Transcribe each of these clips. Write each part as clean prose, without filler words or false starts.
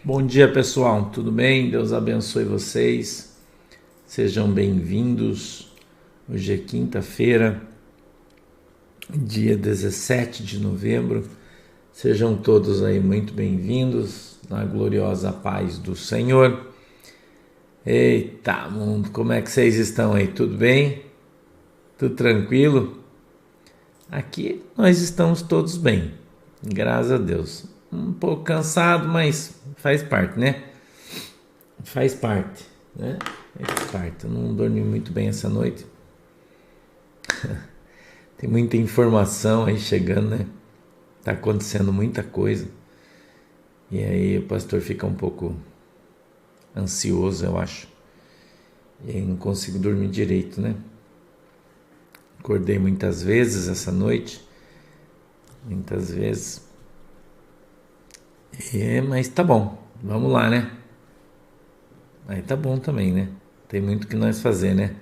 Bom dia, pessoal, tudo bem? Deus abençoe vocês, sejam bem-vindos. Hoje é quinta-feira, dia 17 de novembro, sejam todos aí muito bem-vindos na gloriosa paz do Senhor. Eita, mundo, como é que vocês estão aí? Tudo bem? Tudo tranquilo? Aqui nós estamos todos bem, graças a Deus. Um pouco cansado, mas faz parte, né? Faz parte, né? Faz parte. Eu não dormi muito bem essa noite. Tem muita informação aí chegando, né? Tá acontecendo muita coisa. E aí o pastor fica um pouco ansioso, eu acho. E aí não consigo dormir direito, né? Acordei muitas vezes essa noite. Muitas vezes. Mas tá bom. Vamos lá, né? Aí tá bom também, né? Tem muito o que nós fazer, né?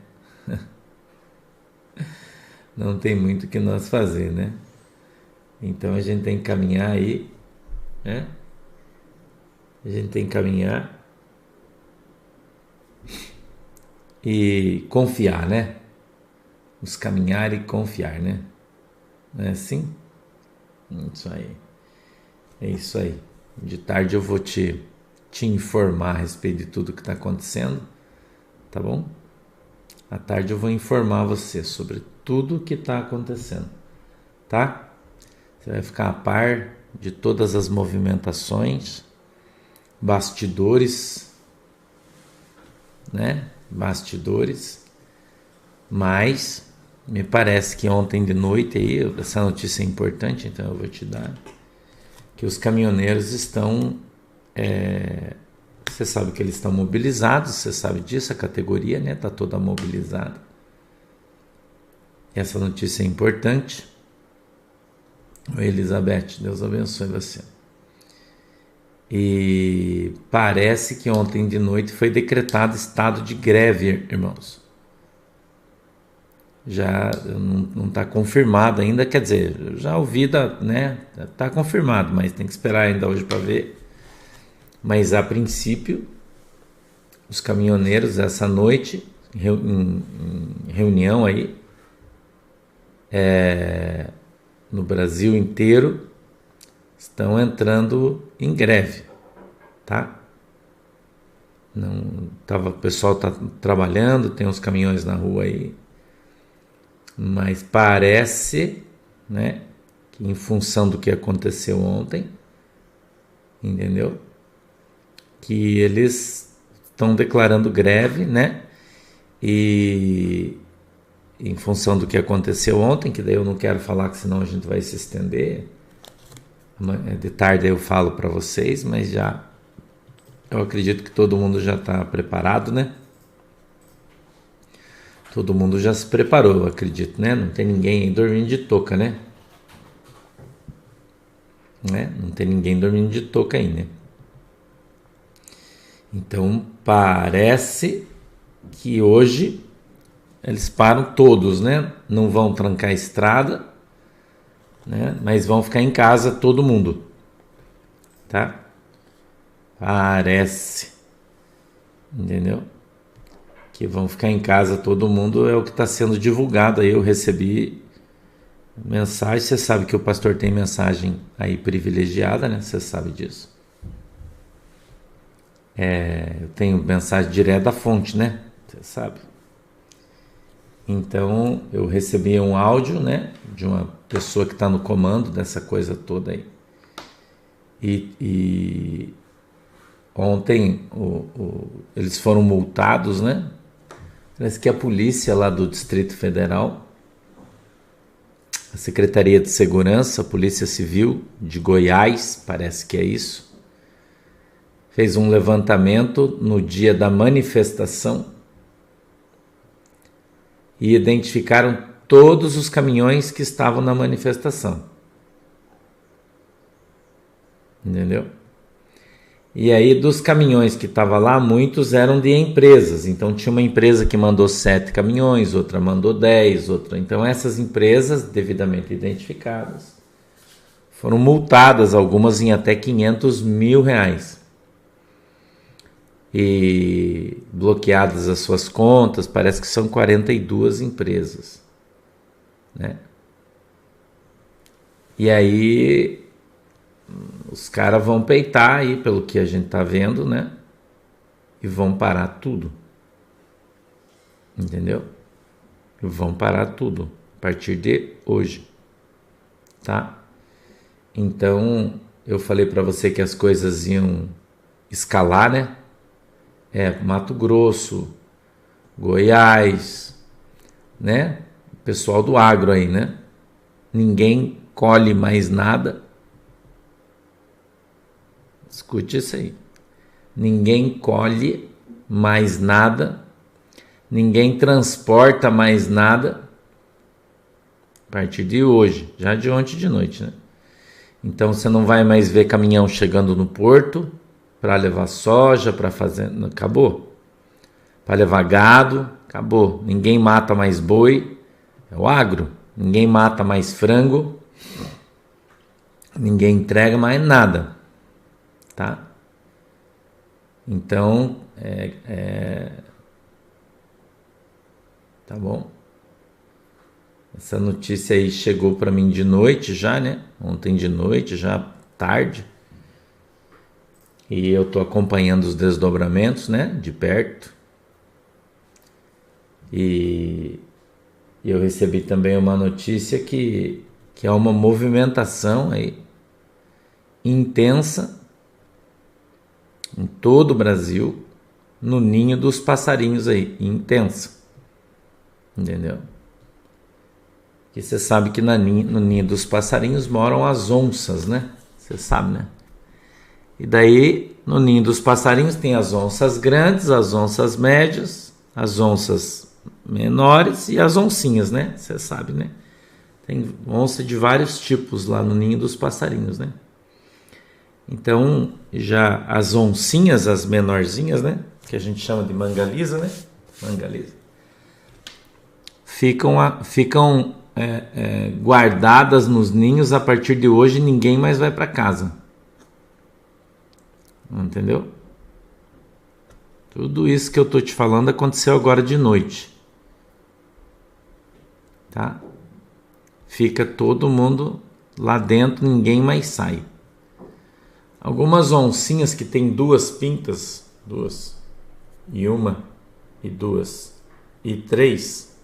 Não tem muito o que nós fazer, né? Então a gente tem que caminhar aí, né? A gente tem que caminhar e confiar, né? Nos caminhar e confiar, né? Não é assim? Isso aí. É isso aí. De tarde eu vou te informar a respeito de tudo que está acontecendo, tá bom? À tarde eu vou informar você sobre tudo o que está acontecendo, tá? Você vai ficar a par de todas as movimentações, bastidores, né? Bastidores. Mas me parece que ontem de noite aí, essa notícia é importante, então eu vou te dar, que os caminhoneiros estão, você sabe que eles estão mobilizados, você sabe disso, a categoria, né? Está toda mobilizada. Essa notícia é importante. Oi, Elizabeth, Deus abençoe você. E parece que ontem de noite foi decretado estado de greve, irmãos. Já não está confirmado ainda, quer dizer, já ouvi, né? Está confirmado, mas tem que esperar ainda hoje para ver. Mas a princípio, os caminhoneiros essa noite, em reunião aí, no Brasil inteiro, estão entrando em greve, tá? Não, o pessoal está trabalhando, tem uns caminhões na rua aí, mas parece, né, que em função do que aconteceu ontem, entendeu? Que eles estão declarando greve, né? E em função do que aconteceu ontem, que daí eu não quero falar, que senão a gente vai se estender. De tarde eu falo para vocês, mas eu acredito que todo mundo já está preparado, né? Todo mundo já se preparou, eu acredito, né? Não tem ninguém aí dormindo de touca, né? Não tem ninguém dormindo de touca aí, né? Então parece que hoje eles param todos, né? Não vão trancar a estrada, né? Mas vão ficar em casa todo mundo, tá? Parece, entendeu? Que vão ficar em casa todo mundo, é o que está sendo divulgado aí. Eu recebi mensagem, você sabe que o pastor tem mensagem aí privilegiada, né? Você sabe disso. Eu tenho mensagem direto da fonte, né? Você sabe. Então eu recebi um áudio, né? De uma pessoa que está no comando dessa coisa toda aí. E ontem eles foram multados, né? Parece que a polícia lá do Distrito Federal, a Secretaria de Segurança, a Polícia Civil de Goiás, parece que é isso, fez um levantamento no dia da manifestação e identificaram todos os caminhões que estavam na manifestação. Entendeu? E aí, dos caminhões que estavam lá, muitos eram de empresas. Então, tinha uma empresa que mandou 7 caminhões, outra mandou 10, outra... Então, essas empresas, devidamente identificadas, foram multadas, algumas em até R$500 mil. E bloqueadas as suas contas, parece que são 42 empresas, né? E aí... os caras vão peitar aí, pelo que a gente tá vendo, né? E vão parar tudo. Entendeu? Vão parar tudo a partir de hoje, tá? Então, eu falei para você que as coisas iam escalar, né? Mato Grosso, Goiás, né? O pessoal do agro aí, né? Ninguém colhe mais nada. Escute isso aí. Ninguém colhe mais nada, ninguém transporta mais nada a partir de hoje, já de ontem de noite, né? Então você não vai mais ver caminhão chegando no porto para levar soja, para fazer... Acabou. Para levar gado, acabou. Ninguém mata mais boi, é o agro. Ninguém mata mais frango, ninguém entrega mais nada. Tá? Então, tá bom? Essa notícia aí chegou para mim de noite já, né? Ontem de noite, já tarde. E eu tô acompanhando os desdobramentos, né? De perto. E eu recebi também uma notícia que é uma movimentação aí intensa em todo o Brasil, no ninho dos passarinhos aí, intensa, entendeu? Que você sabe que no ninho dos passarinhos moram as onças, né? Você sabe, né? E daí, no ninho dos passarinhos tem as onças grandes, as onças médias, as onças menores e as oncinhas, né? Você sabe, né? Tem onça de vários tipos lá no ninho dos passarinhos, né? Então, já as oncinhas, as menorzinhas, né? Que a gente chama de mangalisa, né? Mangalisa. Ficam guardadas nos ninhos. A partir de hoje, ninguém mais vai para casa. Entendeu? Tudo isso que eu tô te falando aconteceu agora de noite. Tá? Fica todo mundo lá dentro, ninguém mais sai. Algumas oncinhas que tem 2 pintas, 2, e 1, e 2, e 3,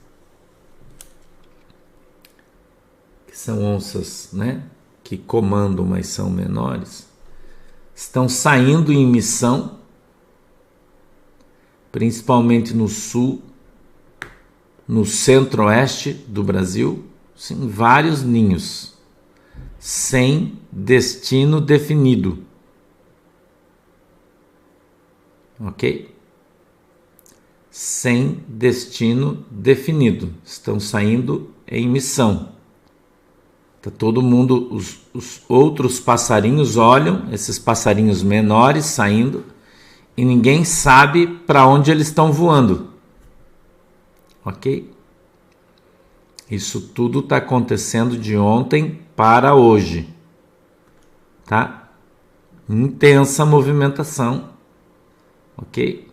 que são onças, né, que comandam, mas são menores, estão saindo em missão, principalmente no sul, no centro-oeste do Brasil, sim, vários ninhos, sem destino definido. Ok? Sem destino definido. Estão saindo em missão. Tá todo mundo, os outros passarinhos olham, esses passarinhos menores saindo, e ninguém sabe para onde eles estão voando. Ok? Isso tudo está acontecendo de ontem para hoje. Tá? Intensa movimentação. Ok?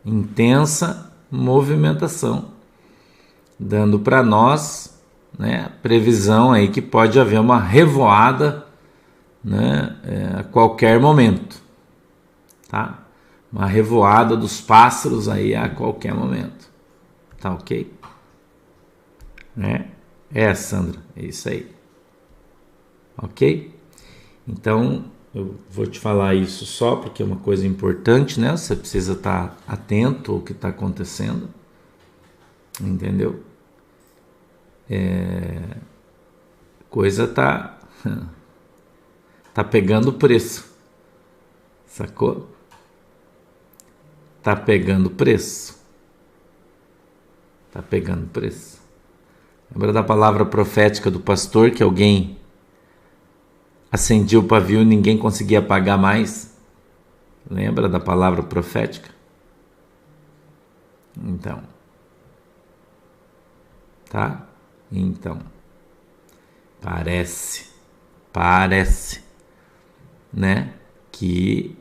Intensa movimentação, dando para nós, né, previsão aí que pode haver uma revoada, né, a qualquer momento, tá? Uma revoada dos pássaros aí a qualquer momento, tá ok? Né? Sandra, é isso aí, ok? Então eu vou te falar isso só porque é uma coisa importante, né? Você precisa estar atento ao que está acontecendo, entendeu? Coisa tá pegando preço, sacou? Tá pegando preço. Tá pegando preço. Lembra da palavra profética do pastor que alguém acendia o pavio e ninguém conseguia apagar mais? Lembra da palavra profética? Então, tá? Então, parece, né, que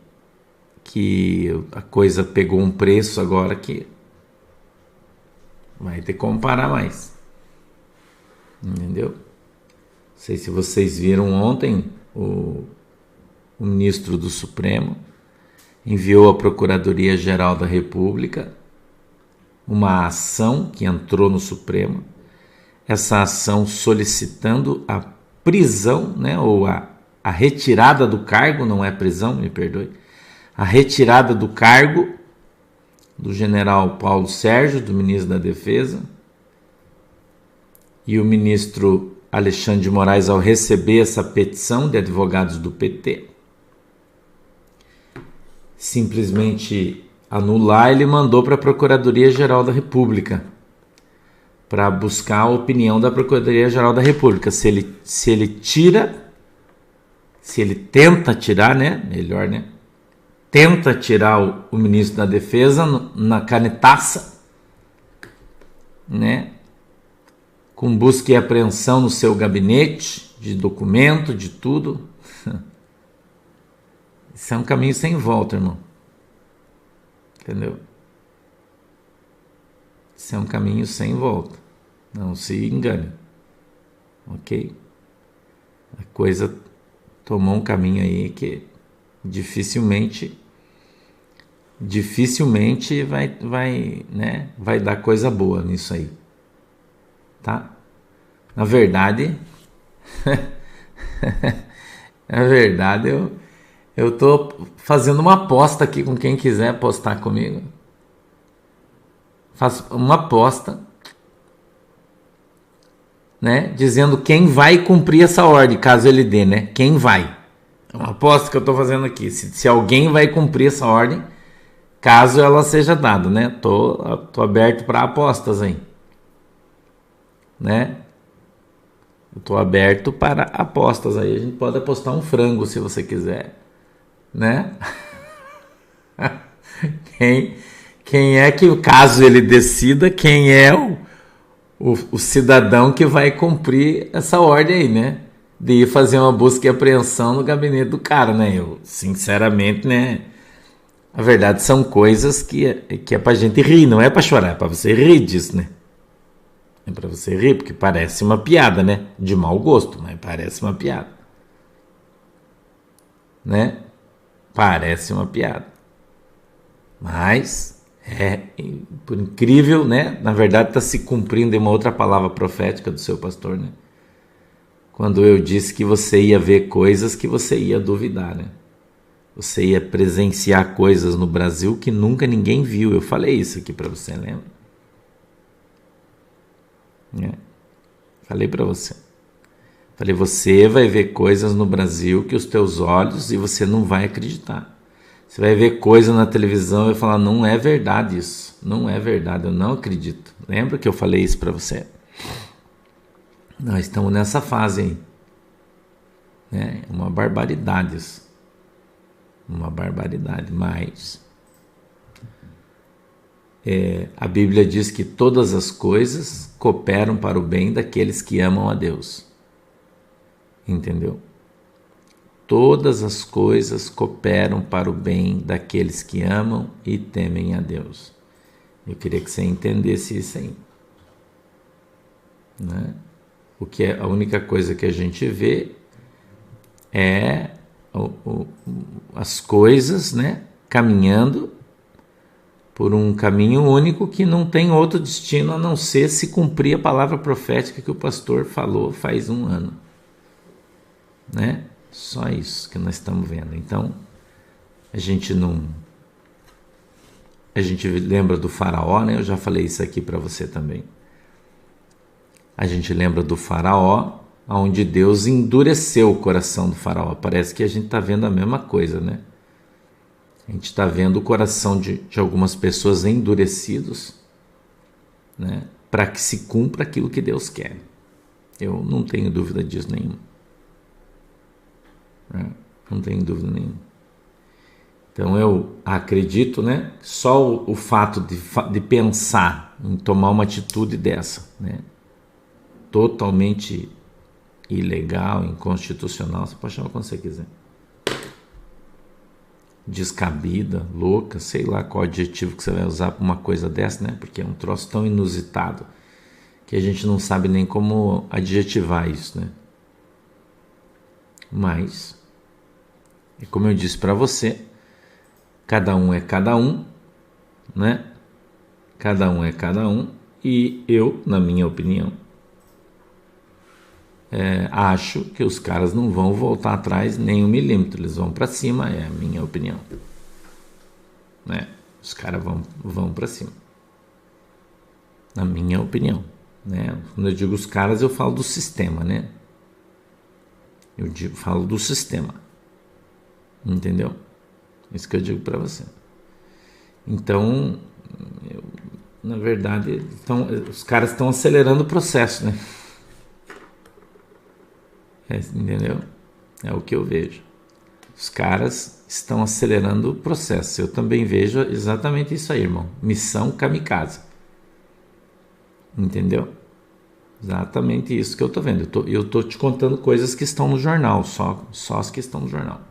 a coisa pegou um preço agora que vai ter como parar mais. Entendeu? Não sei se vocês viram ontem, o ministro do Supremo enviou à Procuradoria-Geral da República uma ação que entrou no Supremo, essa ação solicitando a prisão, né, ou a retirada do cargo, não é prisão, me perdoe, a retirada do cargo do general Paulo Sérgio, do ministro da Defesa, e o ministro Alexandre de Moraes, ao receber essa petição de advogados do PT, simplesmente anular, ele mandou para a Procuradoria-Geral da República para buscar a opinião da Procuradoria-Geral da República. Se ele tenta tirar, né? Melhor, né? Tenta tirar o ministro da Defesa na canetaça, né? Com busca e apreensão no seu gabinete, de documento, de tudo. Isso é um caminho sem volta, irmão. Entendeu? Isso é um caminho sem volta. Não se engane. Ok? A coisa tomou um caminho aí que dificilmente vai dar coisa boa nisso aí. Tá? Na verdade, eu tô fazendo uma aposta aqui com quem quiser apostar comigo. Faço uma aposta, né, dizendo quem vai cumprir essa ordem, caso ele dê, né? Quem vai? É uma aposta que eu tô fazendo aqui. Se alguém vai cumprir essa ordem, caso ela seja dada, né? Tô aberto para apostas aí, né? Eu tô aberto para apostas aí. A gente pode apostar um frango se você quiser, né? Quem é que, caso ele decida, quem é o cidadão que vai cumprir essa ordem aí, né? De ir fazer uma busca e apreensão no gabinete do cara, né? Eu, sinceramente, né? A verdade são coisas que é pra gente rir, não é pra chorar, é pra você rir disso, né? É pra você rir, porque parece uma piada, né? De mau gosto, mas parece uma piada. Né? Parece uma piada. Mas por incrível, né? Na verdade está se cumprindo uma outra palavra profética do seu pastor, né? Quando eu disse que você ia ver coisas que você ia duvidar, né? Você ia presenciar coisas no Brasil que nunca ninguém viu. Eu falei isso aqui para você, lembra? Falei para você. Falei, você vai ver coisas no Brasil que os teus olhos e você não vai acreditar. Você vai ver coisa na televisão e vai falar, não é verdade isso. Não é verdade, eu não acredito. Lembra que eu falei isso para você? Nós estamos nessa fase aí. É uma barbaridade isso. Uma barbaridade, mas a Bíblia diz que todas as coisas cooperam para o bem daqueles que amam a Deus. Entendeu? Todas as coisas cooperam para o bem daqueles que amam e temem a Deus. Eu queria que você entendesse isso aí. Né? O que a única coisa que a gente vê é as coisas, né, caminhando por um caminho único que não tem outro destino a não ser se cumprir a palavra profética que o pastor falou faz um ano. Né? Só isso que nós estamos vendo. Então, a gente lembra do faraó, né? Eu já falei isso aqui para você também. A gente lembra do faraó, onde Deus endureceu o coração do faraó. Parece que a gente está vendo a mesma coisa, né? A gente está vendo o coração de algumas pessoas endurecidos, né? Para que se cumpra aquilo que Deus quer. Eu não tenho dúvida disso nenhuma. Não tenho dúvida nenhuma. Então eu acredito, né, só o fato de pensar em tomar uma atitude dessa, né, totalmente ilegal, inconstitucional, você pode chamar como você quiser, descabida, louca, sei lá qual adjetivo que você vai usar para uma coisa dessa, né, porque é um troço tão inusitado que a gente não sabe nem como adjetivar isso, né. Mas, como eu disse para você, cada um é cada um, né? Cada um é cada um, e eu, na minha opinião, acho que os caras não vão voltar atrás nem 1 milímetro, eles vão para cima, é a minha opinião, né? Os caras vão para cima, na minha opinião, né? Quando eu digo os caras, eu falo do sistema, né? Falo do sistema, entendeu? Isso que eu digo para você. Então, na verdade, os caras estão acelerando o processo, né? Entendeu? É o que eu vejo. Os caras estão acelerando o processo. Eu também vejo exatamente isso aí, irmão. Missão kamikaze. Entendeu? Exatamente isso que eu tô vendo. Eu tô te contando coisas que estão no jornal, só as que estão no jornal.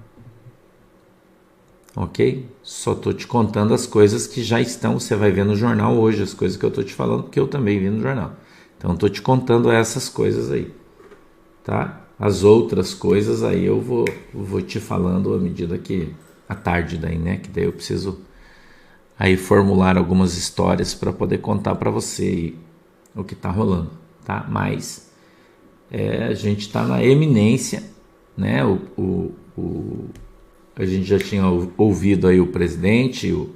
Ok? Só tô te contando as coisas que já estão, você vai ver no jornal hoje, as coisas que eu tô te falando, porque eu também vi no jornal. Então, tô te contando essas coisas aí, tá? As outras coisas aí eu vou te falando à medida que, à tarde daí, né? Que daí eu preciso aí formular algumas histórias para poder contar para você aí o que tá rolando, tá? Mas a gente tá na eminência, né? A gente já tinha ouvido aí o presidente, o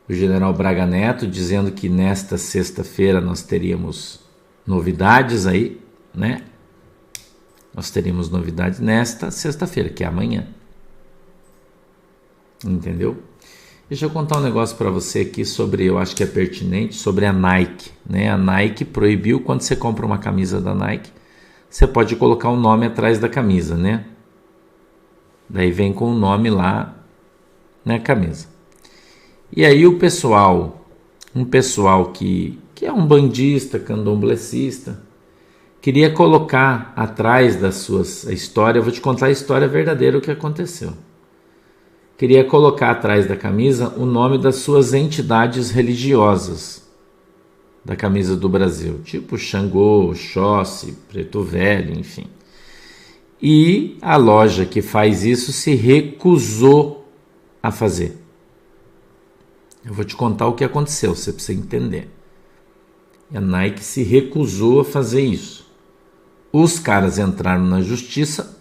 general Braga Neto, dizendo que nesta sexta-feira nós teríamos novidades aí, né? Nós teríamos novidades nesta sexta-feira, que é amanhã. Entendeu? Deixa eu contar um negócio para você aqui sobre, eu acho que é pertinente, sobre a Nike, né? A Nike proibiu, quando você compra uma camisa da Nike, você pode colocar o nome atrás da camisa, né? Daí vem com o nome lá na camisa. E aí um pessoal que é um bandista, candomblessista, queria colocar atrás das suas histórias, eu vou te contar a história verdadeira, o que aconteceu. Queria colocar atrás da camisa o nome das suas entidades religiosas da camisa do Brasil, tipo Xangô, Oxóssi, Preto Velho, enfim. E a loja que faz isso se recusou a fazer. Eu vou te contar o que aconteceu, você precisa entender. A Nike se recusou a fazer isso. Os caras entraram na justiça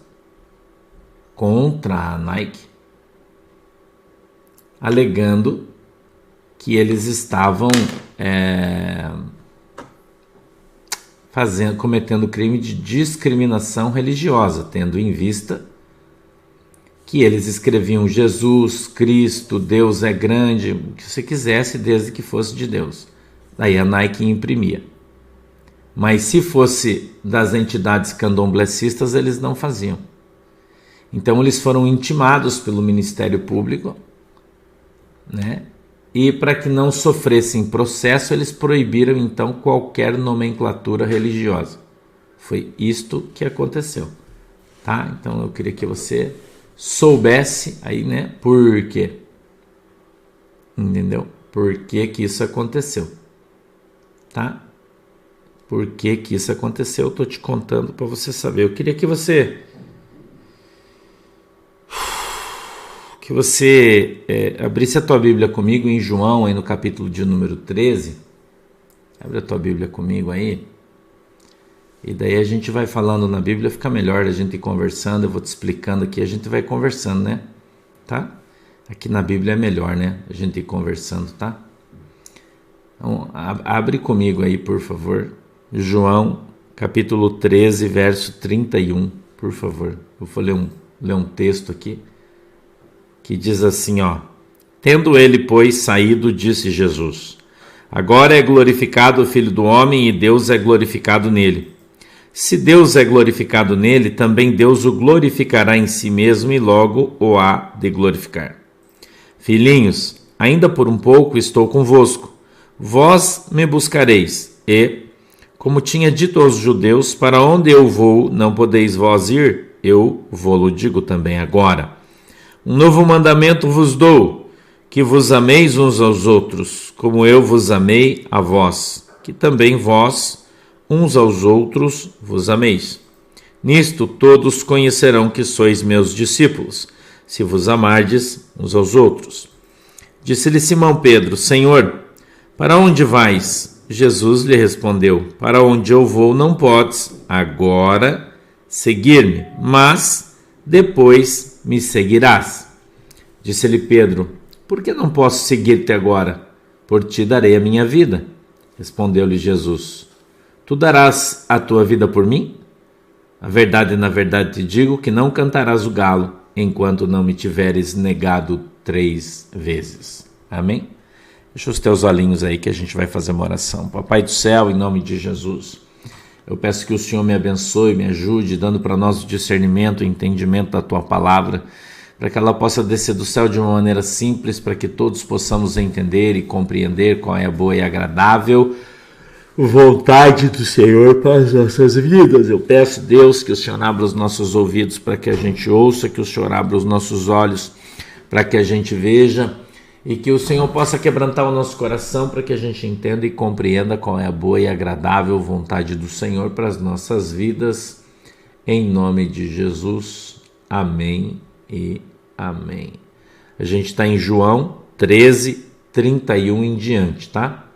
contra a Nike, alegando que eles estavam cometendo crime de discriminação religiosa, tendo em vista que eles escreviam Jesus, Cristo, Deus é grande, o que você quisesse, desde que fosse de Deus. Daí a Nike imprimia. Mas se fosse das entidades candomblecistas, eles não faziam. Então eles foram intimados pelo Ministério Público, né? E para que não sofressem processo, eles proibiram então qualquer nomenclatura religiosa. Foi isto que aconteceu, tá? Então eu queria que você soubesse aí, né, por quê. Entendeu? Por que que isso aconteceu, tá? Por que que isso aconteceu, eu tô te contando para você saber. Eu queria que você abrisse a tua Bíblia comigo em João, aí no capítulo de número 13. Abre a tua Bíblia comigo aí. E daí a gente vai falando na Bíblia, fica melhor a gente ir conversando, eu vou te explicando aqui, a gente vai conversando, né? Tá? Aqui na Bíblia é melhor, né? A gente ir conversando, tá? Então, abre comigo aí, por favor. João, capítulo 13, verso 31, por favor. Eu vou ler um texto aqui, que diz assim, ó: Tendo ele, pois, saído, disse Jesus: Agora é glorificado o Filho do Homem e Deus é glorificado nele. Se Deus é glorificado nele, também Deus o glorificará em si mesmo e logo o há de glorificar. Filhinhos, ainda por um pouco estou convosco. Vós me buscareis, e, como tinha dito aos judeus, para onde eu vou, não podeis vós ir, eu vou-lo digo também agora. Um novo mandamento vos dou, que vos ameis uns aos outros, como eu vos amei a vós, que também vós, uns aos outros, vos ameis. Nisto todos conhecerão que sois meus discípulos, se vos amardes uns aos outros. Disse-lhe Simão Pedro: Senhor, para onde vais? Jesus lhe respondeu: Para onde eu vou não podes agora seguir-me, mas depois me seguirás. Disse-lhe Pedro: Por que não posso seguir-te agora? Por ti darei a minha vida. Respondeu-lhe Jesus: Tu darás a tua vida por mim? Na verdade te digo que não cantarás o galo enquanto não me tiveres negado 3 vezes. Amém? Deixa os teus olhinhos aí que a gente vai fazer uma oração. Papai do céu, em nome de Jesus, eu peço que o Senhor me abençoe, me ajude, dando para nós o discernimento, o entendimento da tua palavra, para que ela possa descer do céu de uma maneira simples, para que todos possamos entender e compreender qual é a boa e agradável vontade do Senhor para as nossas vidas. Eu peço, Deus, que o Senhor abra os nossos ouvidos para que a gente ouça, que o Senhor abra os nossos olhos para que a gente veja, e que o Senhor possa quebrantar o nosso coração para que a gente entenda e compreenda qual é a boa e agradável vontade do Senhor para as nossas vidas, em nome de Jesus. Amém e amém. A gente está em João 13, 31 em diante, tá?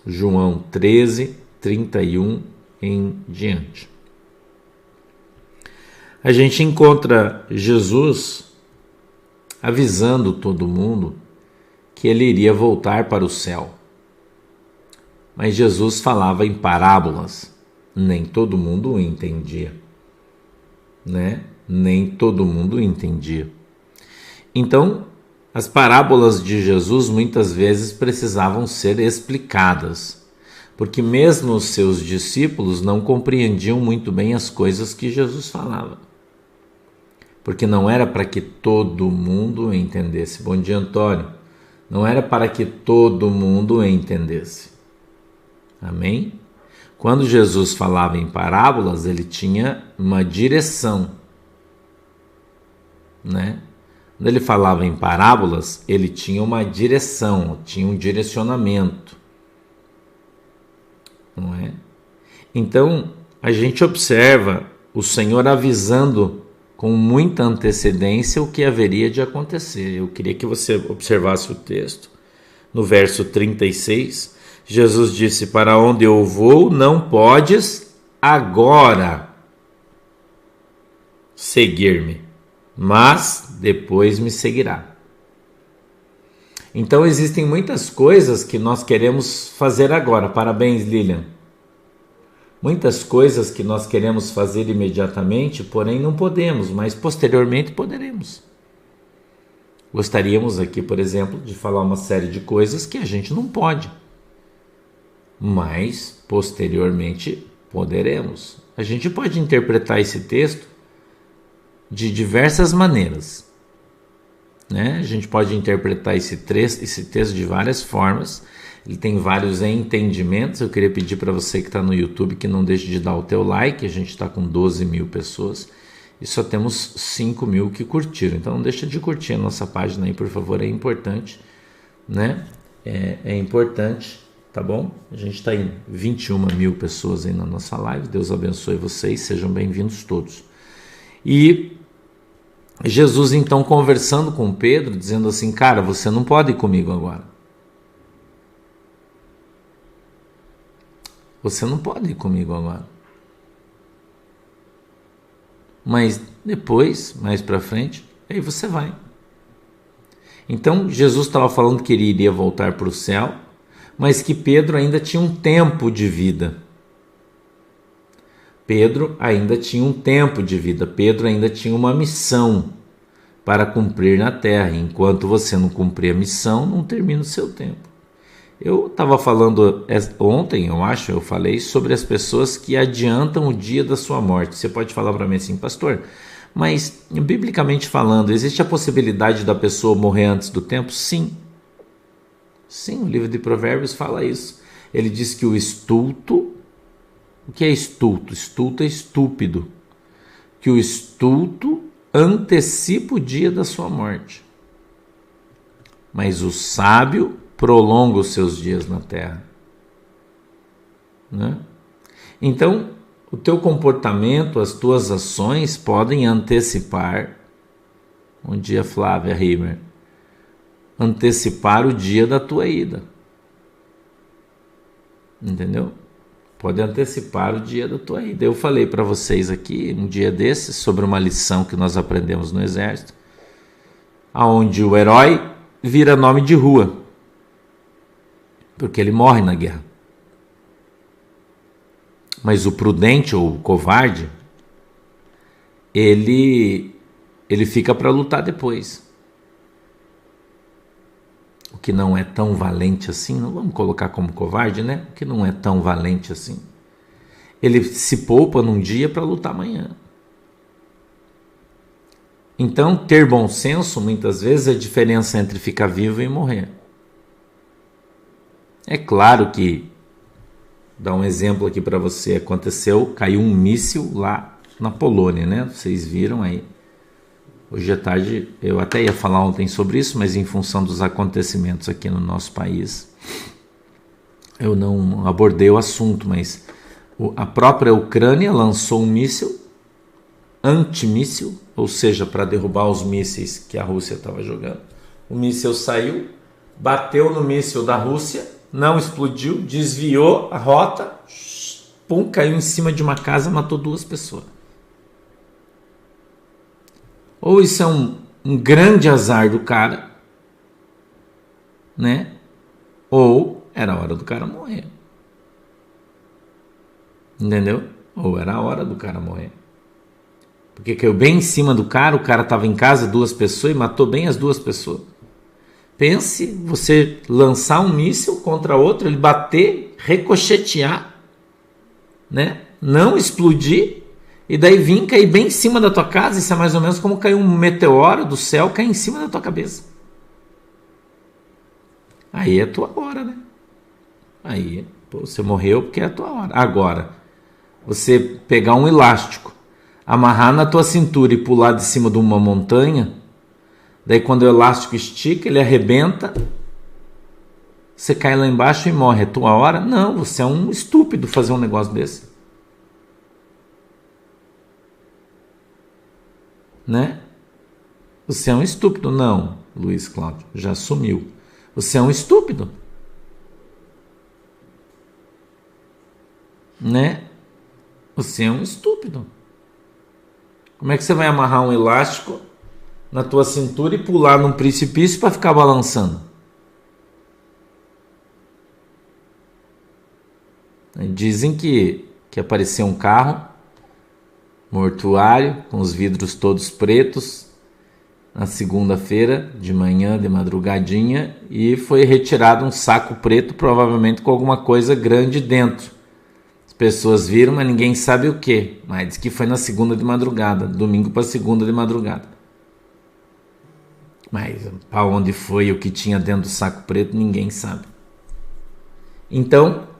João 13, 31 em diante. A gente encontra Jesus avisando todo mundo que ele iria voltar para o céu. Mas Jesus falava em parábolas, nem todo mundo entendia, né? Nem todo mundo entendia. Então, as parábolas de Jesus muitas vezes precisavam ser explicadas, porque mesmo os seus discípulos não compreendiam muito bem as coisas que Jesus falava. Porque não era para que todo mundo entendesse. Bom dia, Antônio. Não era para que todo mundo entendesse. Amém? Quando Jesus falava em parábolas, ele tinha uma direção, né? Quando ele falava em parábolas, ele tinha uma direção, tinha um direcionamento, não é? Então, a gente observa o Senhor avisando com muita antecedência o que haveria de acontecer. Eu queria que você observasse o texto. No verso 36, Jesus disse: Para onde eu vou, não podes agora seguir-me, mas depois me seguirá. Então existem muitas coisas que nós queremos fazer agora. Parabéns, Lilian. Muitas coisas que nós queremos fazer imediatamente, porém não podemos, mas posteriormente poderemos. Gostaríamos aqui, por exemplo, de falar uma série de coisas que a gente não pode, mas posteriormente poderemos. A gente pode interpretar esse texto de diversas maneiras, né? A gente pode interpretar esse texto de várias formas. Ele tem vários entendimentos. Eu queria pedir para você que está no YouTube que não deixe de dar o teu like. A gente está com 12 mil pessoas e só temos 5 mil que curtiram. Então não deixa de curtir a nossa página aí, por favor. É importante, né? É importante, tá bom? A gente está em 21 mil pessoas aí na nossa live. Deus abençoe vocês. Sejam bem-vindos todos. E Jesus então conversando com Pedro, dizendo assim: cara, você não pode ir comigo agora. Você não pode ir comigo agora. Mas depois, mais para frente, aí você vai. Então Jesus estava falando que ele iria voltar para o céu, mas que Pedro ainda tinha um tempo de vida. Pedro ainda tinha um tempo de vida. Pedro ainda tinha uma missão para cumprir na terra. Enquanto você não cumprir a missão, não termina o seu tempo. Eu estava falando ontem, eu falei sobre as pessoas que adiantam o dia da sua morte. Você pode falar para mim assim: pastor, Mas, biblicamente falando, existe a possibilidade da pessoa morrer antes do tempo? Sim. Sim, o livro de Provérbios fala isso. Ele diz que o estulto... O que é estulto? Estulto é estúpido. Que o estulto antecipa o dia da sua morte. Mas o sábio prolonga os seus dias na terra. Né? Então, o teu comportamento, as tuas ações podem antecipar, bom dia Flávia Heimer, antecipar o dia da tua ida. Entendeu? Pode antecipar o dia da tua ida. Eu falei para vocês aqui, um dia desses, sobre uma lição que nós aprendemos no Exército, onde o herói vira nome de rua, porque ele morre na guerra. Mas o prudente ou o covarde, ele fica para lutar depois. O que não é tão valente assim, não vamos colocar como covarde, né? O que não é tão valente assim. Ele se poupa num dia para lutar amanhã. Então, ter bom senso, muitas vezes, é a diferença entre ficar vivo e morrer. É claro que, dar um exemplo aqui para você, caiu um míssil lá na Polônia, né? Vocês viram aí. Hoje à tarde, eu até ia falar ontem sobre isso, mas em função dos acontecimentos aqui no nosso país, eu não abordei o assunto, mas a própria Ucrânia lançou um míssil, antimíssil, ou seja, para derrubar os mísseis que a Rússia estava jogando. O míssil saiu, bateu no míssil da Rússia, não explodiu, desviou a rota, pum, caiu em cima de uma casa, matou 2 pessoas. Ou isso é um grande azar do cara, né? Ou era a hora do cara morrer. Entendeu? Ou era a hora do cara morrer. Porque caiu bem em cima do cara, o cara estava em casa, 2 pessoas, e matou bem as 2 pessoas. Pense você lançar um míssil contra outro, ele bater, ricochetear, né? Não explodir, e daí vir cair bem em cima da tua casa. Isso é mais ou menos como cair um meteoro do céu, cair em cima da tua cabeça. Aí é a tua hora, né? Aí você morreu porque é a tua hora. Agora, você pegar um elástico, amarrar na tua cintura e pular de cima de uma montanha, daí quando o elástico estica, ele arrebenta, você cai lá embaixo e morre. É tua hora? Não, você é um estúpido fazer um negócio desse. Né? Você é um estúpido. Não, Luiz Cláudio, já sumiu. Você é um estúpido. Né? Você é um estúpido. Como é que você vai amarrar um elástico na tua cintura e pular num precipício para ficar balançando? Dizem que apareceu um carro mortuário com os vidros todos pretos na segunda-feira de manhã, de madrugadinha, e foi retirado um saco preto, provavelmente com alguma coisa grande dentro. As pessoas viram, mas ninguém sabe o que. Mas diz que foi na segunda de madrugada, domingo para segunda de madrugada. Mas para onde foi, o que tinha dentro do saco preto, ninguém sabe. Então,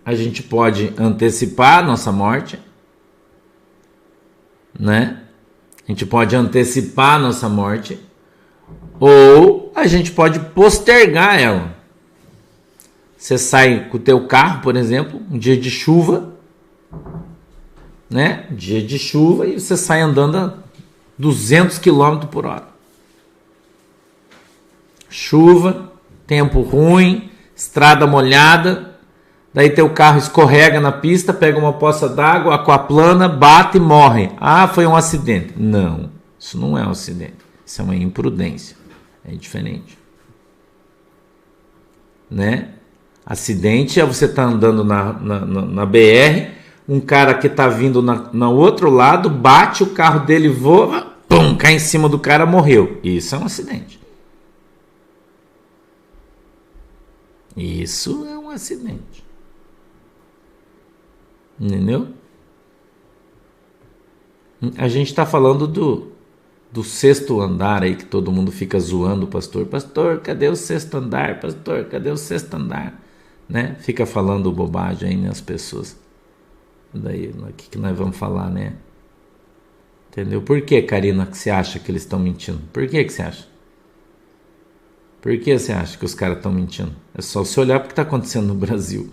a gente pode antecipar a nossa morte, né? A gente pode antecipar a nossa morte, ou a gente pode postergar ela. Você sai com o teu carro, por exemplo, um dia de chuva, né? Dia de chuva, e você sai andando a 200 km por hora. Chuva, tempo ruim, estrada molhada. Daí teu carro escorrega na pista, pega uma poça d'água, aquaplana, bate e morre. Ah, foi um acidente. Não, isso não é um acidente. Isso é uma imprudência. É diferente. Né? Acidente é você estar andando na BR, um cara que está vindo no outro lado, bate, o carro dele voa, pum, cai em cima do cara, morreu. Isso é um acidente. Isso é um acidente. Entendeu? A gente está falando do sexto andar aí, que todo mundo fica zoando o pastor. Pastor, cadê o sexto andar? Pastor, cadê o sexto andar? Né? Fica falando bobagem aí nas pessoas. Daí, o que nós vamos falar, né? Entendeu? Por que, Karina, que você acha que eles estão mentindo? Por que você acha? Por que você acha que os caras estão mentindo? É só você olhar para o que está acontecendo no Brasil.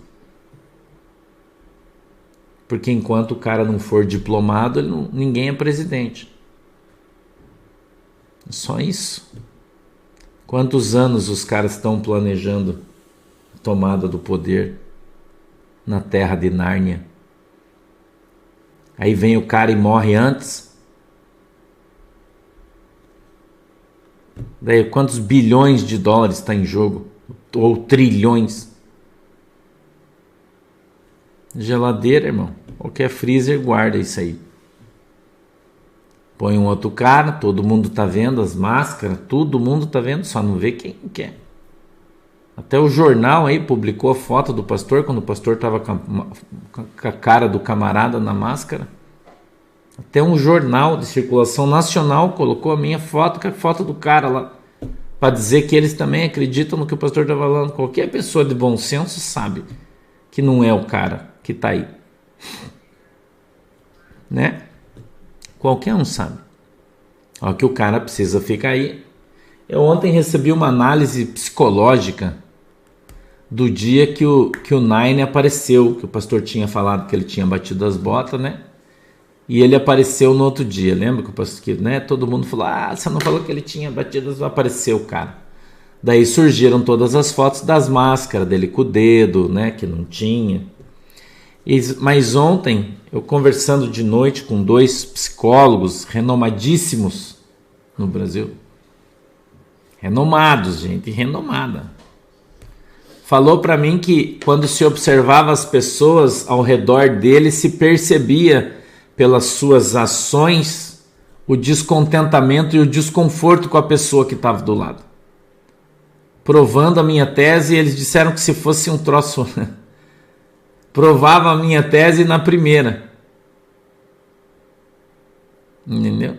Porque enquanto o cara não for diplomado, ninguém é presidente. É só isso. Quantos anos os caras estão planejando a tomada do poder na terra de Nárnia? Aí vem o cara e morre antes. Daí quantos bilhões de dólares está em jogo? Ou trilhões? Geladeira, irmão. Qualquer freezer guarda isso aí. Põe um outro cara, todo mundo tá vendo as máscaras, todo mundo tá vendo, só não vê quem quer. Até o jornal aí publicou a foto do pastor, quando o pastor tava com a cara do camarada na máscara. Até um jornal de circulação nacional colocou a minha foto com a foto do cara lá, para dizer que eles também acreditam no que o pastor está falando. Qualquer pessoa de bom senso sabe que não é o cara que está aí, né? Qualquer um sabe. Ó, que o cara precisa ficar aí. Eu ontem recebi uma análise psicológica do dia que o Nine apareceu, que o pastor tinha falado que ele tinha batido as botas, né? E ele apareceu no outro dia. Lembra que o pastor, né? Todo mundo falou: ah, você não falou que ele tinha batido as botas? Apareceu o cara. Daí surgiram todas as fotos das máscaras dele com o dedo, né? Que não tinha. Mas ontem, eu conversando de noite com 2 psicólogos renomadíssimos no Brasil. Renomados, gente, renomada. Falou para mim que quando se observava as pessoas ao redor dele, se percebia pelas suas ações o descontentamento e o desconforto com a pessoa que estava do lado. Provando a minha tese, eles disseram que se fosse um troço... Provava a minha tese na primeira. Entendeu?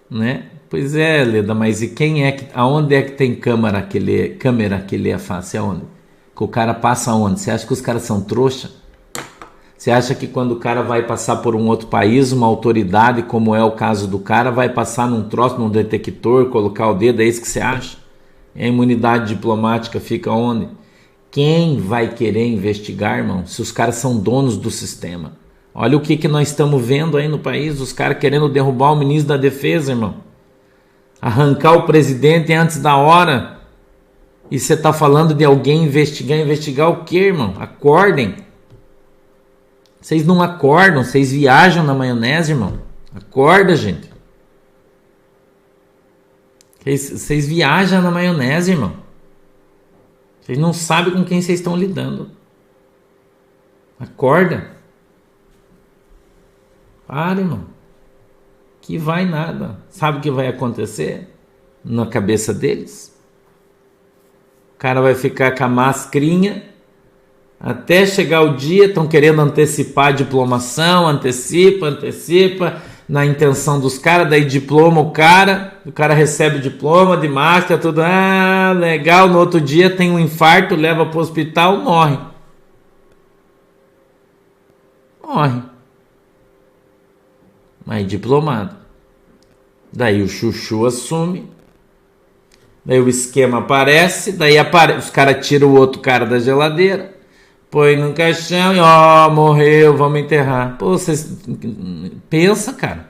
Né? Pois é, Leda, mas e quem é que... Aonde é que tem câmera que lê a face? Aonde? Que o cara passa aonde? Você acha que os caras são trouxa? Você acha que quando o cara vai passar por um outro país, uma autoridade, como é o caso do cara, vai passar num troço, num detector, colocar o dedo? É isso que você acha? E a imunidade diplomática fica onde? Quem vai querer investigar, irmão, se os caras são donos do sistema? Olha o que nós estamos vendo aí no país, os caras querendo derrubar o ministro da Defesa, irmão. Arrancar o presidente antes da hora. E você está falando de alguém investigar o quê, irmão? Acordem. Vocês não acordam, vocês viajam na maionese, irmão. Acorda, gente. Vocês viajam na maionese, irmão. Vocês não sabem com quem vocês estão lidando. Acorda. Para, irmão. Que vai nada. Sabe o que vai acontecer na cabeça deles? O cara vai ficar com a mascarinha até chegar o dia, estão querendo antecipar a diplomação, antecipa, na intenção dos caras, daí diploma o cara recebe o diploma de máscara, tudo, legal, no outro dia tem um infarto, leva para o hospital, morre. Mas diplomado. Daí o chuchu assume, daí o esquema aparece, os caras tiram o outro cara da geladeira, põe no caixão e morreu, vamos enterrar. Pô, vocês pensa, cara,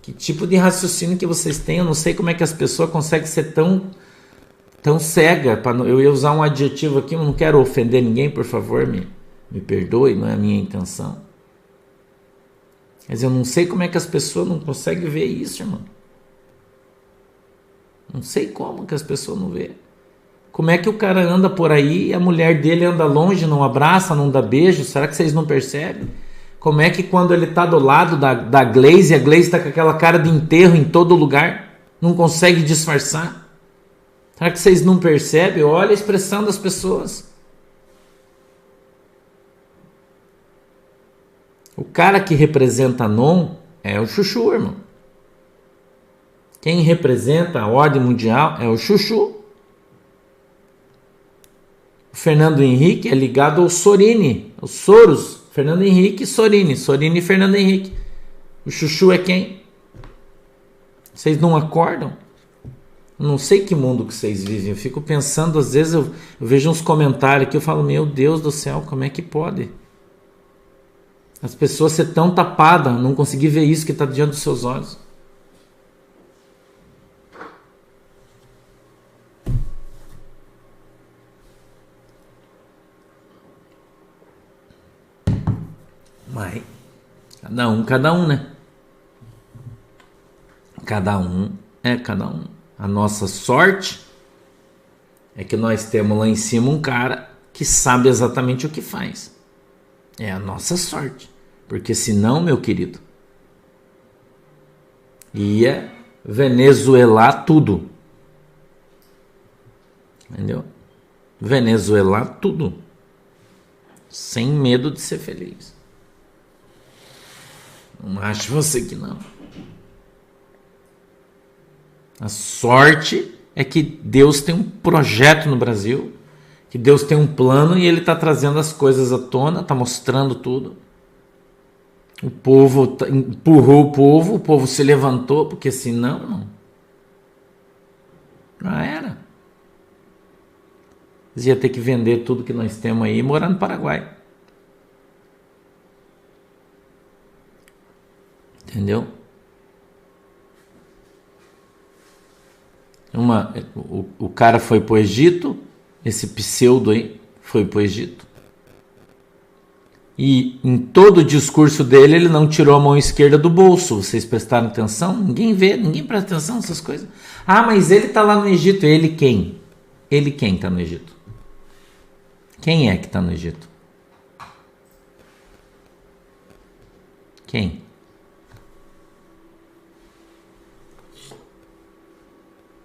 que tipo de raciocínio que vocês têm? Eu não sei como é que as pessoas conseguem ser tão cega. Eu ia usar um adjetivo aqui, eu não quero ofender ninguém, por favor, me perdoe, não é a minha intenção. Mas eu não sei como é que as pessoas não conseguem ver isso, irmão. Não sei como que as pessoas não vê. Como é que o cara anda por aí e a mulher dele anda longe, não abraça, não dá beijo? Será que vocês não percebem? Como é que quando ele está do lado da Glaze, a Glaze está com aquela cara de enterro em todo lugar, não consegue disfarçar? Será que vocês não percebem? Olha a expressão das pessoas. O cara que representa Non é o Chuchu, irmão. Quem representa a ordem mundial é o Chuchu. O Fernando Henrique é ligado ao Sorini, ao Soros. Fernando Henrique e Sorini. Sorini e Fernando Henrique. O Chuchu é quem? Vocês não acordam? Eu não sei que mundo que vocês vivem. Eu fico pensando, às vezes eu vejo uns comentários que eu falo, meu Deus do céu, como é que pode? As pessoas ser tão tapadas, não conseguir ver isso que está diante dos seus olhos. Mas, cada um, né? Cada um é cada um. A nossa sorte é que nós temos lá em cima um cara que sabe exatamente o que faz. É a nossa sorte. Porque senão, meu querido, ia venezuelar tudo. Entendeu? Venezuelar tudo. Sem medo de ser feliz. Não acho você que não. A sorte é que Deus tem um projeto no Brasil, que Deus tem um plano e Ele está trazendo as coisas à tona, está mostrando tudo. O povo empurrou o povo se levantou, porque senão, não. Já era. Eles iam ter que vender tudo que nós temos aí e morar no Paraguai. Entendeu? O cara foi para o Egito, esse pseudo aí foi para o Egito, e em todo o discurso dele ele não tirou a mão esquerda do bolso. Vocês prestaram atenção? Ninguém vê, ninguém presta atenção nessas coisas. Ah, mas ele está lá no Egito. Ele quem? Ele quem está no Egito? Quem é que está no Egito? Quem?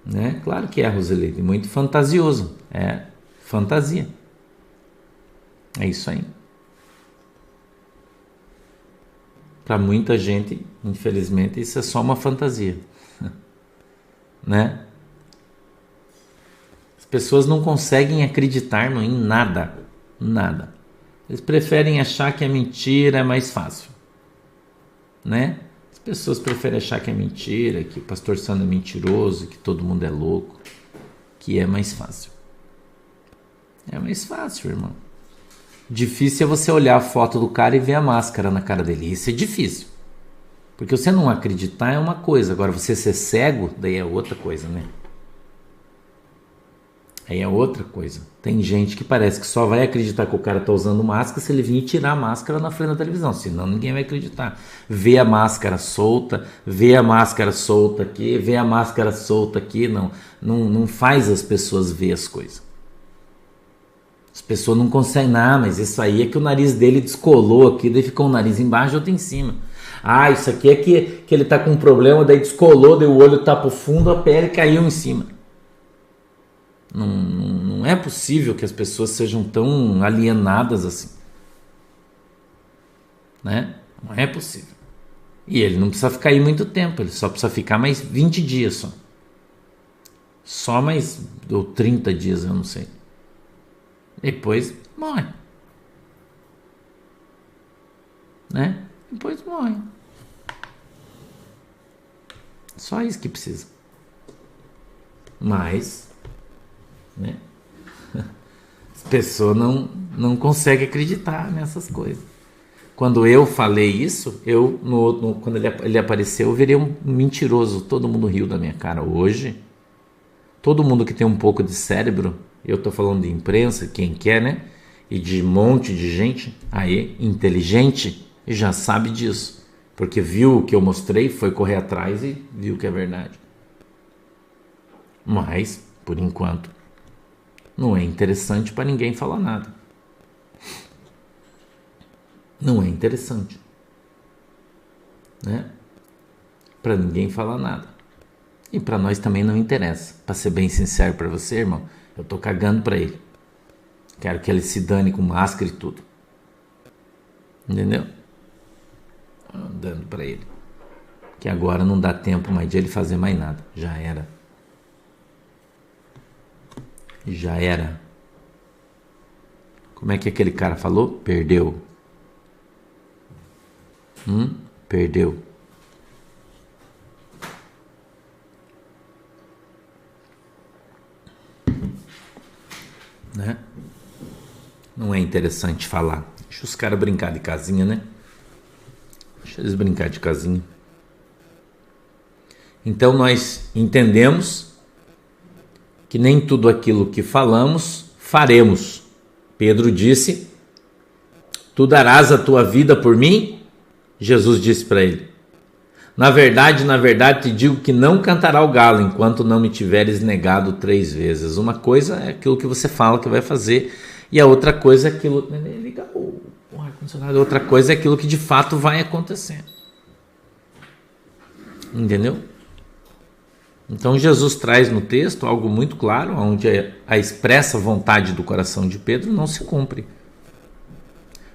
Né? Claro que é, Roseli, muito fantasioso. É fantasia. É isso aí. Para muita gente, infelizmente, isso é só uma fantasia. Né? As pessoas não conseguem acreditar em nada. Nada. Eles preferem achar que é mentira, é mais fácil. Né? As pessoas preferem achar que é mentira, que o pastor Sandro é mentiroso, que todo mundo é louco, que é mais fácil. É mais fácil, irmão. Difícil é você olhar a foto do cara e ver a máscara na cara dele. Isso é difícil. Porque você não acreditar é uma coisa, agora você ser cego, daí é outra coisa, né? Aí é outra coisa. Tem gente que parece que só vai acreditar que o cara tá usando máscara se ele vir tirar a máscara na frente da televisão, senão ninguém vai acreditar. Vê a máscara solta, vê a máscara solta aqui, vê a máscara solta aqui, não faz as pessoas ver as coisas. As pessoas não conseguem, mas isso aí é que o nariz dele descolou aqui, daí ficou um nariz embaixo e outro em cima. Ah, isso aqui é que ele tá com um problema, daí descolou, daí o olho tá pro fundo, a pele caiu em cima. Não é possível que as pessoas sejam tão alienadas assim. Né? Não é possível. E ele não precisa ficar aí muito tempo, ele só precisa ficar mais 20 dias só. Só mais, ou 30 dias, eu não sei. Depois morre. Né? Depois morre. Só isso que precisa. Mas, né? As pessoas não conseguem acreditar nessas coisas. Quando eu falei isso, quando ele apareceu, eu virei um mentiroso. Todo mundo riu da minha cara. Hoje, todo mundo que tem um pouco de cérebro, eu estou falando de imprensa, quem quer, né? E de um monte de gente aí, inteligente, já sabe disso. Porque viu o que eu mostrei, foi correr atrás e viu que é verdade. Mas, por enquanto, não é interessante para ninguém falar nada. Não é interessante. Né? Para ninguém falar nada. E para nós também não interessa. Para ser bem sincero para você, irmão, eu tô cagando para ele. Quero que ele se dane com máscara e tudo. Entendeu? dando para ele. Que agora não dá tempo mais de ele fazer mais nada. Já era. Já era. Como é que aquele cara falou? Perdeu. Perdeu. Né? Não é interessante falar. Deixa os caras brincar de casinha, né? Deixa eles brincar de casinha. Então nós entendemos que nem tudo aquilo que falamos, faremos. Pedro disse: tu darás a tua vida por mim? Jesus disse para ele: na verdade, te digo que não cantará o galo enquanto não me tiveres negado 3 vezes. Uma coisa é aquilo que você fala que vai fazer, e a outra coisa é aquilo... Liga o ar-condicionado. Outra coisa é aquilo que de fato vai acontecer. Entendeu? Então Jesus traz no texto algo muito claro, onde a expressa vontade do coração de Pedro não se cumpre.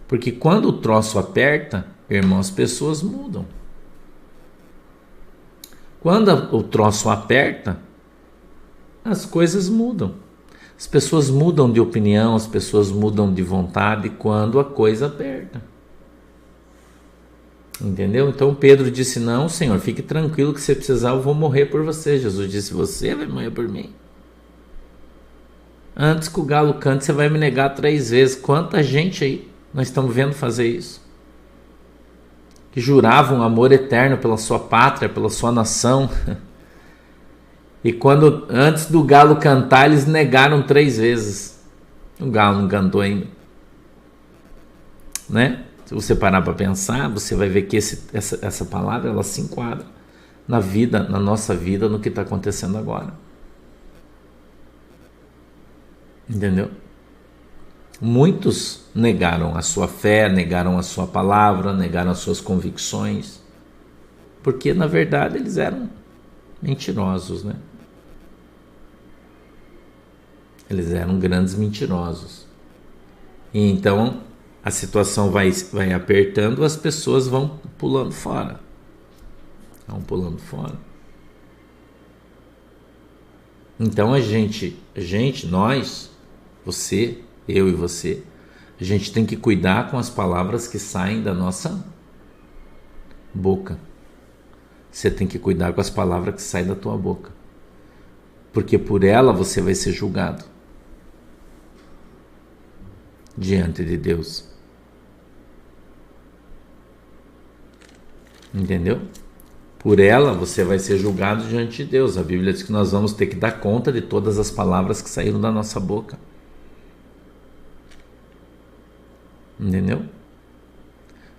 Porque quando o troço aperta, irmão, as pessoas mudam. Quando o troço aperta, as coisas mudam. As pessoas mudam de opinião, as pessoas mudam de vontade quando a coisa aperta. Entendeu? Então Pedro disse: não, Senhor, fique tranquilo que se precisar eu vou morrer por você. Jesus disse: você vai morrer por mim? Antes que o galo cante, você vai me negar 3 vezes. Quanta gente aí nós estamos vendo fazer isso? Que juravam amor eterno pela sua pátria, pela sua nação. E quando, antes do galo cantar, eles negaram 3 vezes. O galo não cantou ainda. Né? Se você parar para pensar, você vai ver que essa palavra ela se enquadra na vida, na nossa vida, no que está acontecendo agora. Entendeu? Muitos negaram a sua fé, negaram a sua palavra, negaram as suas convicções, porque na verdade eles eram mentirosos, né? Eles eram grandes mentirosos. E então a situação vai apertando, as pessoas vão pulando fora. Então nós, você, eu e você, a gente tem que cuidar com as palavras que saem da nossa boca. Você tem que cuidar com as palavras que saem da tua boca. Porque por ela você vai ser julgado diante de Deus. Entendeu? Por ela você vai ser julgado diante de Deus. A Bíblia diz que nós vamos ter que dar conta de todas as palavras que saíram da nossa boca. Entendeu?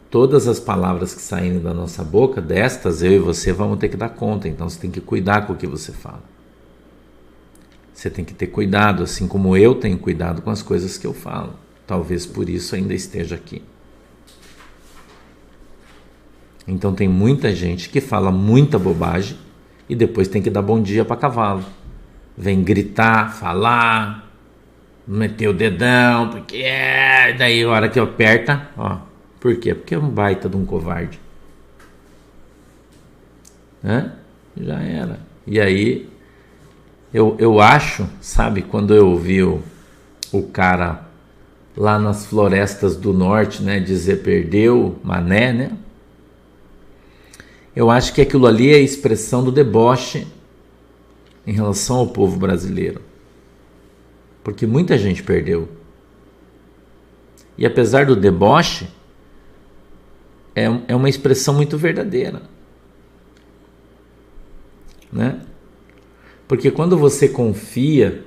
Todas as palavras que saírem da nossa boca, destas eu e você vamos ter que dar conta. Então você tem que cuidar com o que você fala. Você tem que ter cuidado, assim como eu tenho cuidado com as coisas que eu falo. Talvez por isso ainda esteja aqui. Então tem muita gente que fala muita bobagem e depois tem que dar bom dia para cavalo. Vem gritar, falar, meter o dedão, porque daí a hora que aperta, ó. Por quê? Porque é um baita de um covarde. Né? Já era. E aí, eu acho, sabe, quando eu ouvi o cara lá nas florestas do norte, né, dizer perdeu, mané, né? Eu acho que aquilo ali é a expressão do deboche em relação ao povo brasileiro. Porque muita gente perdeu. E apesar do deboche, é uma expressão muito verdadeira. Né? Porque quando você confia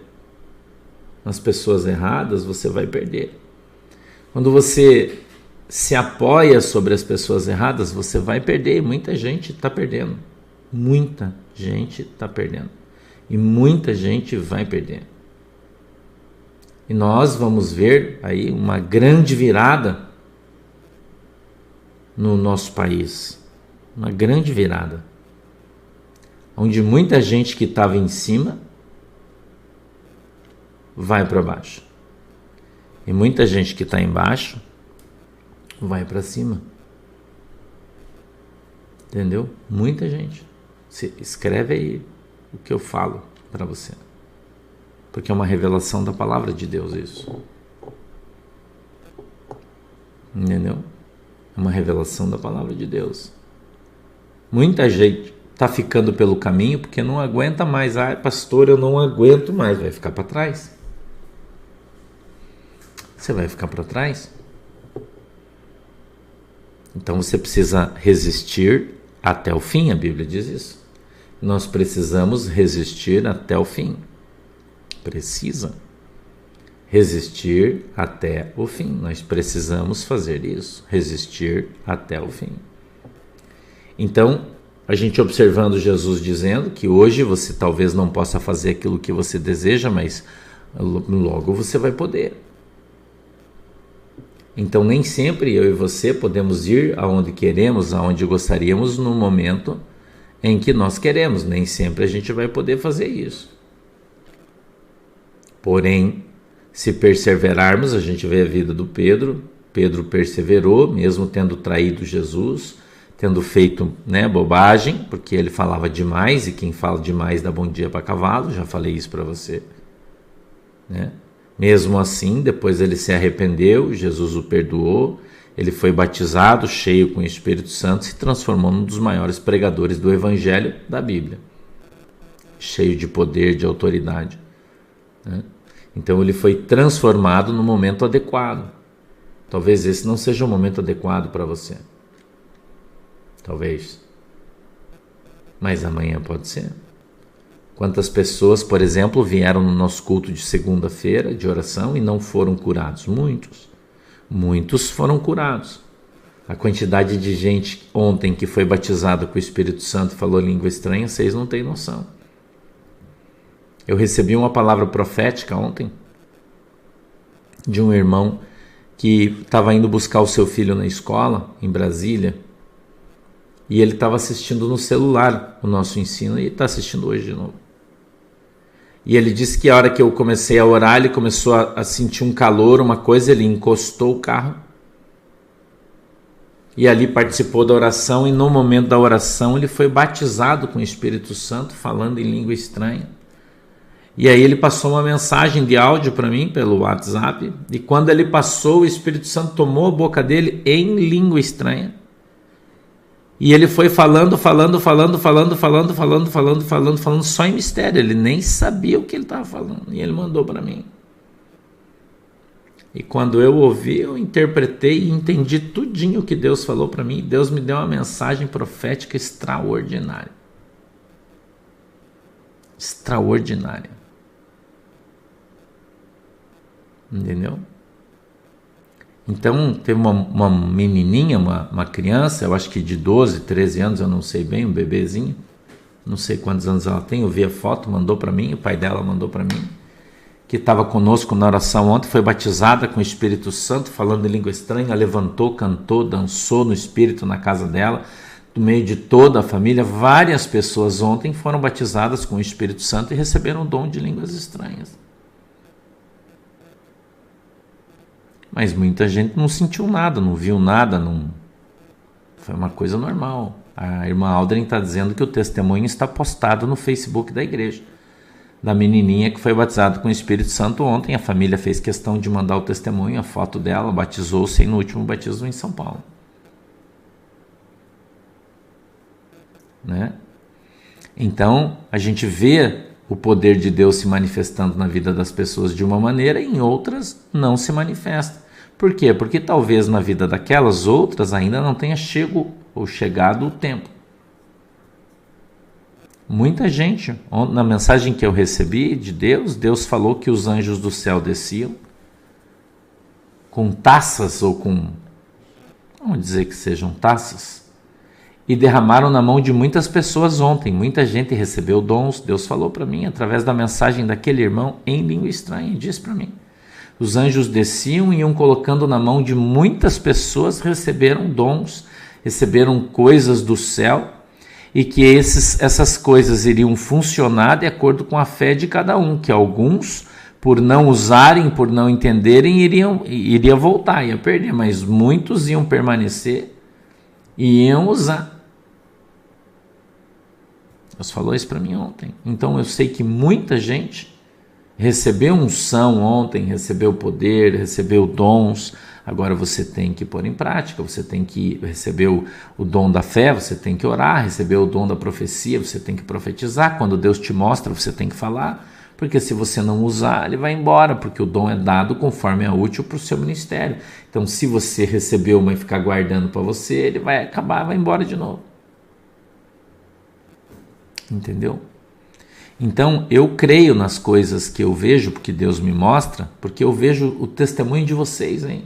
nas pessoas erradas, você vai perder. Quando você se apoia sobre as pessoas erradas, você vai perder. E muita gente está perdendo. Muita gente está perdendo. E muita gente vai perder. E nós vamos ver aí uma grande virada no nosso país. Uma grande virada. Onde muita gente que estava em cima vai para baixo. E muita gente que está embaixo vai para cima. Entendeu? Muita gente. Você escreve aí o que eu falo para você. Porque é uma revelação da palavra de Deus isso. Entendeu? É uma revelação da palavra de Deus. Muita gente está ficando pelo caminho porque não aguenta mais. Ah, pastor, eu não aguento mais. Vai ficar para trás. Você vai ficar para trás. Então você precisa resistir até o fim, a Bíblia diz isso. Nós precisamos resistir até o fim. Precisa resistir até o fim. Nós precisamos fazer isso, resistir até o fim. Então, a gente observando Jesus dizendo que hoje você talvez não possa fazer aquilo que você deseja, mas logo você vai poder. Então, nem sempre eu e você podemos ir aonde queremos, aonde gostaríamos no momento em que nós queremos. Nem sempre a gente vai poder fazer isso. Porém, se perseverarmos, a gente vê a vida do Pedro. Pedro perseverou, mesmo tendo traído Jesus, tendo feito bobagem, porque ele falava demais, e quem fala demais dá bom dia para cavalo, já falei isso para você. Mesmo assim, depois ele se arrependeu, Jesus o perdoou, ele foi batizado, cheio com o Espírito Santo, se transformou num dos maiores pregadores do Evangelho da Bíblia, cheio de poder, de autoridade. Então ele foi transformado no momento adequado. Talvez esse não seja o momento adequado para você. Talvez. Mas amanhã pode ser. Quantas pessoas, por exemplo, vieram no nosso culto de segunda-feira de oração e não foram curados? Muitos. Muitos foram curados. A quantidade de gente ontem que foi batizada com o Espírito Santo e falou língua estranha, vocês não têm noção. Eu recebi uma palavra profética ontem de um irmão que estava indo buscar o seu filho na escola, em Brasília, e ele estava assistindo no celular o nosso ensino, e está assistindo hoje de novo. E ele disse que a hora que eu comecei a orar, ele começou a sentir um calor, uma coisa, ele encostou o carro, e ali participou da oração, e no momento da oração ele foi batizado com o Espírito Santo, falando em língua estranha. E aí ele passou uma mensagem de áudio para mim pelo WhatsApp, e quando ele passou, o Espírito Santo tomou a boca dele em língua estranha. E ele foi falando só em mistério, ele nem sabia o que ele estava falando, e ele mandou para mim. E quando eu ouvi, eu interpretei e entendi tudinho o que Deus falou para mim, e Deus me deu uma mensagem profética extraordinária. Extraordinária. Entendeu? Então, teve uma menininha, uma criança, eu acho que de 12, 13 anos, eu não sei bem, um bebezinho, não sei quantos anos ela tem, eu vi a foto, mandou para mim, o pai dela mandou para mim, que estava conosco na oração ontem, foi batizada com o Espírito Santo, falando em língua estranha, levantou, cantou, dançou no Espírito na casa dela, no meio de toda a família. Várias pessoas ontem foram batizadas com o Espírito Santo e receberam o dom de línguas estranhas. Mas muita gente não sentiu nada, não viu nada, não... Foi uma coisa normal. A irmã Aldrin está dizendo que o testemunho está postado no Facebook da igreja, da menininha que foi batizada com o Espírito Santo ontem. A família fez questão de mandar o testemunho, a foto dela, batizou-se no último batismo em São Paulo. Então, a gente vê o poder de Deus se manifestando na vida das pessoas de uma maneira e em outras não se manifesta. Por quê? Porque talvez na vida daquelas outras ainda não tenha chegado o tempo. Muita gente, na mensagem que eu recebi de Deus, Deus falou que os anjos do céu desciam com taças ou com, vamos dizer que sejam taças, e derramaram na mão de muitas pessoas ontem. Muita gente recebeu dons. Deus falou para mim, através da mensagem daquele irmão, em língua estranha, disse para mim. Os anjos desciam e iam colocando na mão de muitas pessoas, receberam dons, receberam coisas do céu, e que essas coisas iriam funcionar de acordo com a fé de cada um, que alguns, por não usarem, por não entenderem, iria voltar, ia perder, mas muitos iam permanecer e iam usar. Deus falou isso para mim ontem. Então eu sei que muita gente recebeu unção ontem, recebeu poder, recebeu dons. Agora você tem que pôr em prática, você tem que receber o dom da fé, você tem que orar, receber o dom da profecia, você tem que profetizar. Quando Deus te mostra, você tem que falar, porque se você não usar, ele vai embora, porque o dom é dado conforme é útil para o seu ministério. Então, se você recebeu, mas ficar guardando para você, ele vai acabar, vai embora de novo. Entendeu? Então, eu creio nas coisas que eu vejo, porque Deus me mostra, porque eu vejo o testemunho de vocês, hein?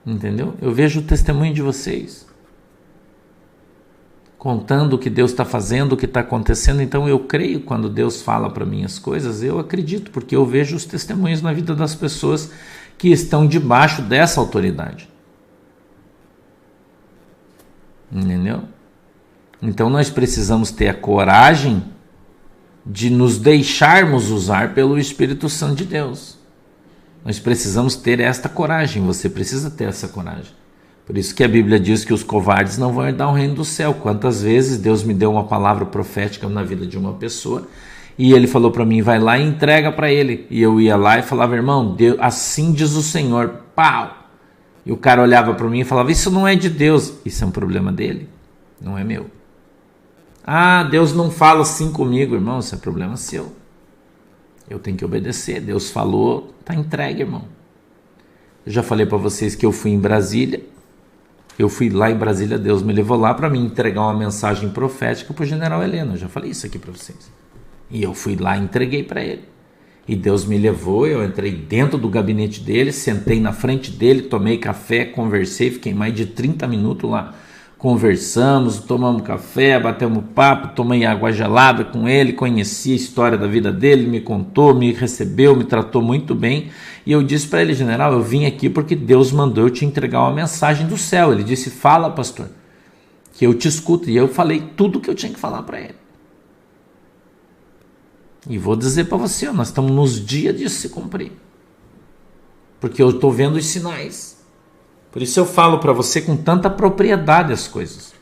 Entendeu? Eu vejo o testemunho de vocês, contando o que Deus está fazendo, o que está acontecendo. Então eu creio quando Deus fala para mim as coisas, eu acredito, porque eu vejo os testemunhos na vida das pessoas que estão debaixo dessa autoridade. Entendeu? Então nós precisamos ter a coragem de nos deixarmos usar pelo Espírito Santo de Deus. Nós precisamos ter esta coragem, você precisa ter essa coragem. Por isso que a Bíblia diz que os covardes não vão herdar o reino do céu. Quantas vezes Deus me deu uma palavra profética na vida de uma pessoa e ele falou para mim, vai lá e entrega para ele. E eu ia lá e falava, irmão, Deus, assim diz o Senhor, pau! E o cara olhava para mim e falava, isso não é de Deus. Isso é um problema dele, não é meu. Ah, Deus não fala assim comigo, irmão, isso é problema seu. Eu tenho que obedecer. Deus falou, tá entregue, irmão. Eu já falei para vocês que eu fui em Brasília. Eu fui lá em Brasília, Deus me levou lá para me entregar uma mensagem profética para o general Heleno. Eu já falei isso aqui para vocês. E eu fui lá e entreguei para ele. E Deus me levou, eu entrei dentro do gabinete dele, sentei na frente dele, tomei café, conversei, fiquei mais de 30 minutos lá. Conversamos, tomamos café, batemos papo, tomei água gelada com ele, conheci a história da vida dele, me contou, me recebeu, me tratou muito bem. E eu disse para ele, general, eu vim aqui porque Deus mandou eu te entregar uma mensagem do céu. Ele disse, fala, pastor, que eu te escuto. E eu falei tudo que eu tinha que falar para ele. E vou dizer para você, nós estamos nos dias de se cumprir. Porque eu estou vendo os sinais. Por isso eu falo para você com tanta propriedade as coisas.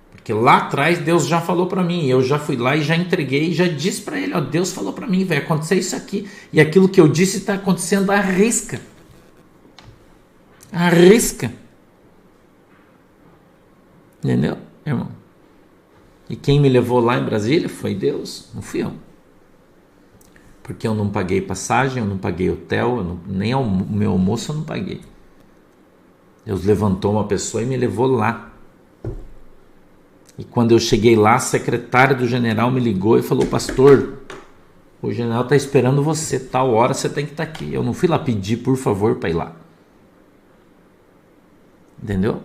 Porque lá atrás Deus já falou para mim, eu já fui lá e já entreguei e já disse para ele, ó, Deus falou para mim, vai acontecer isso aqui. E aquilo que eu disse está acontecendo à risca. À risca. Entendeu, irmão? E quem me levou lá em Brasília foi Deus, não fui eu. Porque eu não paguei passagem, eu não paguei hotel, nem o meu almoço eu não paguei. Deus levantou uma pessoa e me levou lá. E quando eu cheguei lá, a secretária do general me ligou e falou, pastor, o general está esperando você, tal hora você tem que estar aqui. Eu não fui lá pedir, por favor, para ir lá. Entendeu?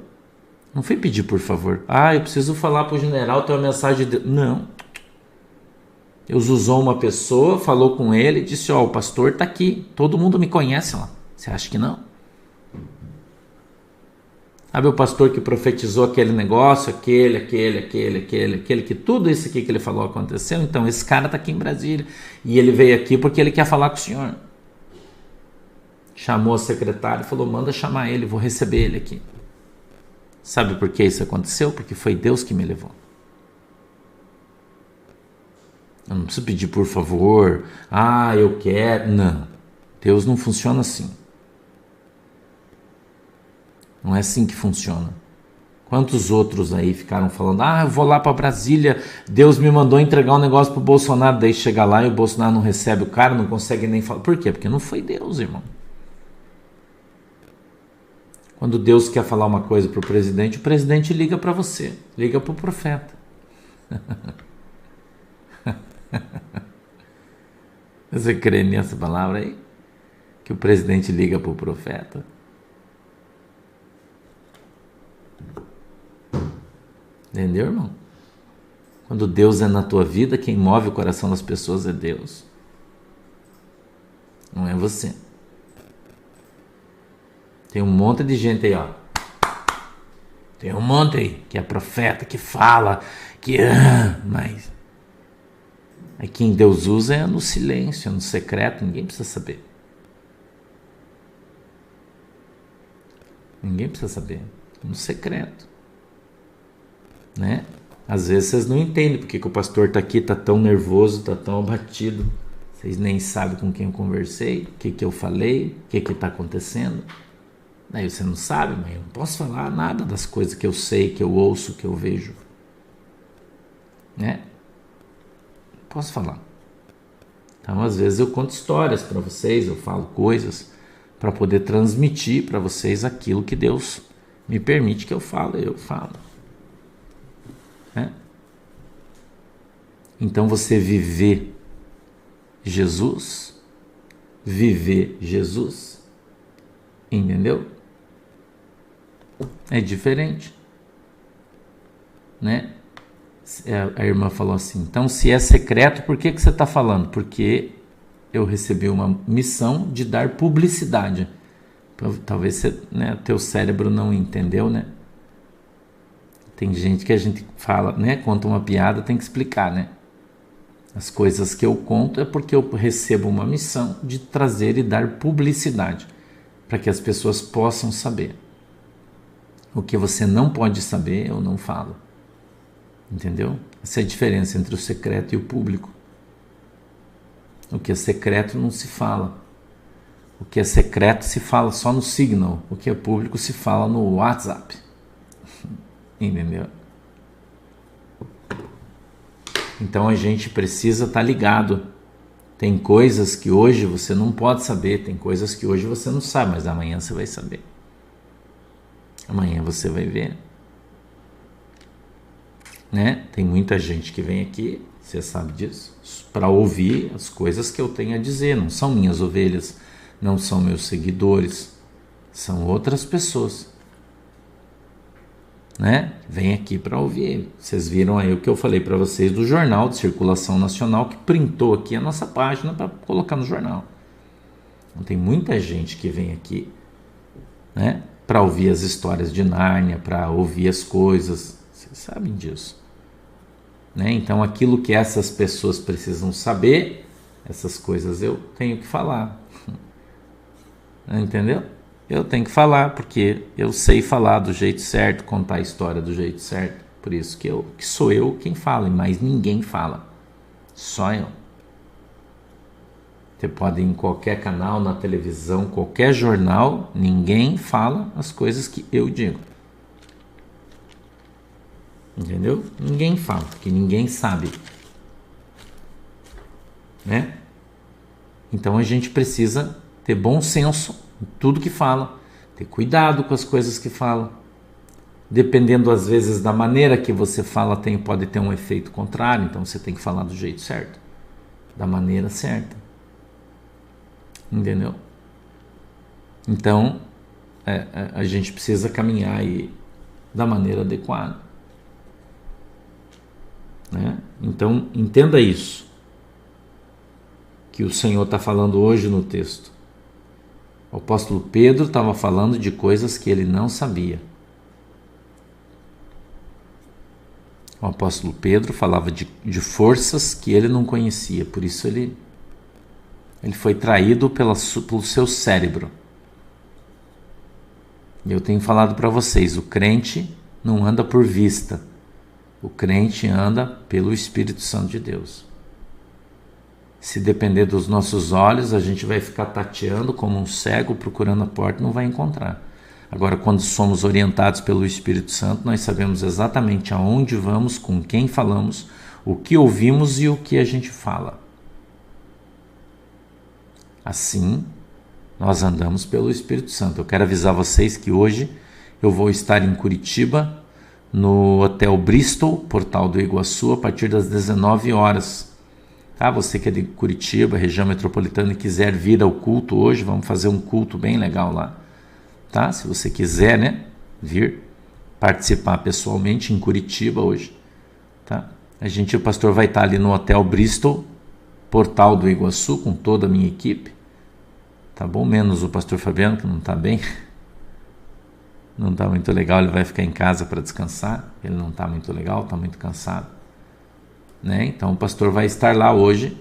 Não fui pedir, por favor. Ah, eu preciso falar para o general, tem uma mensagem de... Não. Deus usou uma pessoa, falou com ele e disse, ó, o pastor está aqui. Todo mundo me conhece lá. Você acha que não? Sabe o pastor que profetizou aquele negócio, aquele, que tudo isso aqui que ele falou aconteceu? Então, esse cara está aqui em Brasília. E ele veio aqui porque ele quer falar com o senhor. Chamou a secretária e falou, manda chamar ele, vou receber ele aqui. Sabe por que isso aconteceu? Porque foi Deus que me levou. Eu não preciso pedir por favor. Ah, eu quero. Não. Deus não funciona assim. Não é assim que funciona. Quantos outros aí ficaram falando, ah, eu vou lá para Brasília, Deus me mandou entregar um negócio pro Bolsonaro, daí chega lá e o Bolsonaro não recebe o cara, não consegue nem falar. Por quê? Porque não foi Deus, irmão. Quando Deus quer falar uma coisa pro presidente, o presidente liga para você, liga pro profeta. Você crê nessa palavra aí? Que o presidente liga pro profeta? Entendeu, irmão? Quando Deus é na tua vida, quem move o coração das pessoas é Deus. Não é você. Tem um monte de gente aí, ó. Tem um monte aí que é profeta, que fala, que... mas... Aí quem Deus usa é no silêncio, no secreto, ninguém precisa saber. Ninguém precisa saber. No secreto. Né? Às vezes vocês não entendem porque que o pastor está aqui, está tão nervoso, está tão abatido. Vocês nem sabem com quem eu conversei, o que eu falei, o que está acontecendo. Daí você não sabe, mas eu não posso falar nada das coisas que eu sei, que eu ouço, que eu vejo. Né? Não posso falar. Então, às vezes eu conto histórias para vocês, eu falo coisas para poder transmitir para vocês aquilo que Deus me permite que eu falo. Né? Então, você viver Jesus, entendeu? É diferente, né? A irmã falou assim, então se é secreto, por que você está falando? Porque eu recebi uma missão de dar publicidade. Talvez você, né, teu cérebro não entendeu, né? Tem gente que a gente fala, né, conta uma piada, tem que explicar, né? As coisas que eu conto é porque eu recebo uma missão de trazer e dar publicidade para que as pessoas possam saber. O que você não pode saber, eu não falo. Entendeu? Essa é a diferença entre o secreto e o público. O que é secreto não se fala. O que é secreto se fala só no Signal. O que é público se fala no WhatsApp. Entendeu? Então a gente precisa estar ligado. Tem coisas que hoje você não pode saber, tem coisas que hoje você não sabe, mas amanhã você vai saber. Amanhã você vai ver. Né? Tem muita gente que vem aqui, você sabe disso, para ouvir as coisas que eu tenho a dizer. Não são minhas ovelhas, não são meus seguidores, são outras pessoas. Né? Vem aqui para ouvir. Vocês viram aí o que eu falei para vocês do jornal de circulação nacional que printou aqui a nossa página para colocar no jornal. Então, tem muita gente que vem aqui, né, para ouvir as histórias de Nárnia, para ouvir as coisas. Vocês sabem disso. Né? Então aquilo que essas pessoas precisam saber, essas coisas eu tenho que falar. Entendeu? Eu tenho que falar, porque eu sei falar do jeito certo, contar a história do jeito certo. Por isso que sou eu quem fala, mas ninguém fala. Só eu. Você pode ir em qualquer canal, na televisão, qualquer jornal, ninguém fala as coisas que eu digo. Entendeu? Ninguém fala, porque ninguém sabe. Né? Então a gente precisa ter bom senso em tudo que fala, ter cuidado com as coisas que fala. Dependendo às vezes da maneira que você fala, pode ter um efeito contrário, então você tem que falar do jeito certo, da maneira certa. Entendeu? Então a gente precisa caminhar aí da maneira adequada. Né? Então entenda isso que o Senhor está falando hoje no texto. O apóstolo Pedro estava falando de coisas que ele não sabia. O apóstolo Pedro falava de forças que ele não conhecia, por isso ele foi traído pelo seu cérebro. E eu tenho falado para vocês, o crente não anda por vista, o crente anda pelo Espírito Santo de Deus. Se depender dos nossos olhos, a gente vai ficar tateando como um cego, procurando a porta e não vai encontrar. Agora, quando somos orientados pelo Espírito Santo, nós sabemos exatamente aonde vamos, com quem falamos, o que ouvimos e o que a gente fala. Assim, nós andamos pelo Espírito Santo. Eu quero avisar vocês que hoje eu vou estar em Curitiba, no Hotel Bristol, Portal do Iguaçu, a partir das 19 horas. Tá? Você que é de Curitiba, região metropolitana, e quiser vir ao culto hoje, vamos fazer um culto bem legal lá. Tá? Se você quiser, né, vir participar pessoalmente em Curitiba hoje. Tá? O pastor vai estar ali no Hotel Bristol, Portal do Iguaçu, com toda a minha equipe. Tá bom? Menos o pastor Fabiano, que não está bem. Não está muito legal, ele vai ficar em casa para descansar. Ele não está muito legal, está muito cansado. Né? Então o pastor vai estar lá hoje,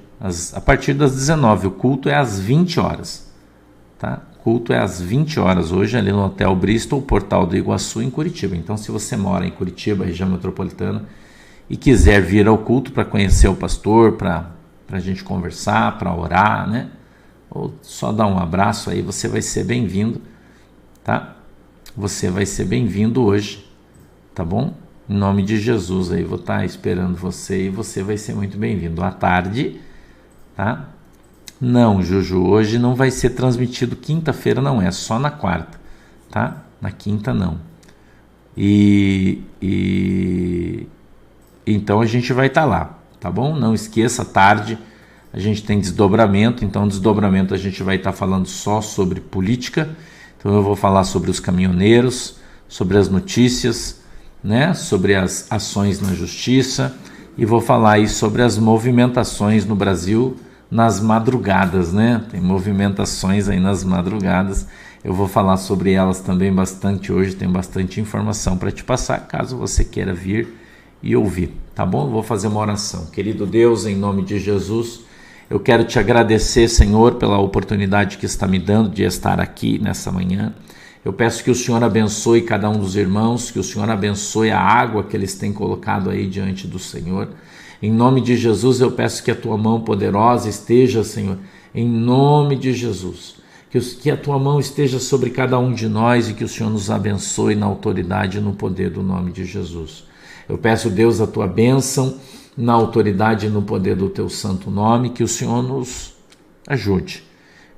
a partir das 19. O culto é às 20 horas. Tá? O culto é às 20 horas hoje, ali no Hotel Bristol, Portal do Iguaçu, em Curitiba. Então, se você mora em Curitiba, região metropolitana, e quiser vir ao culto para conhecer o pastor, para a gente conversar, para orar, né? Ou só dar um abraço aí, você vai ser bem-vindo, tá? Você vai ser bem-vindo hoje, tá bom? Em nome de Jesus aí, vou estar esperando você e você vai ser muito bem-vindo. À tarde, tá? Não, Juju, hoje não vai ser transmitido quinta-feira, não, é só na quarta, tá? Na quinta não. Então a gente vai estar lá, tá bom? Não esqueça, à tarde a gente tem desdobramento, então desdobramento a gente vai estar falando só sobre política, então eu vou falar sobre os caminhoneiros, sobre as notícias, né? Sobre as ações na justiça e vou falar aí sobre as movimentações no Brasil nas madrugadas, né? Tem movimentações aí nas madrugadas, eu vou falar sobre elas também bastante hoje, tem bastante informação para te passar, caso você queira vir e ouvir, tá bom? Eu vou fazer uma oração. Querido Deus, em nome de Jesus, eu quero te agradecer, Senhor, pela oportunidade que está me dando de estar aqui nessa manhã. Eu peço que o Senhor abençoe cada um dos irmãos, que o Senhor abençoe a água que eles têm colocado aí diante do Senhor. Em nome de Jesus, eu peço que a tua mão poderosa esteja, Senhor, em nome de Jesus. Que a tua mão esteja sobre cada um de nós e que o Senhor nos abençoe na autoridade e no poder do nome de Jesus. Eu peço, Deus, a tua bênção na autoridade e no poder do teu santo nome, que o Senhor nos ajude,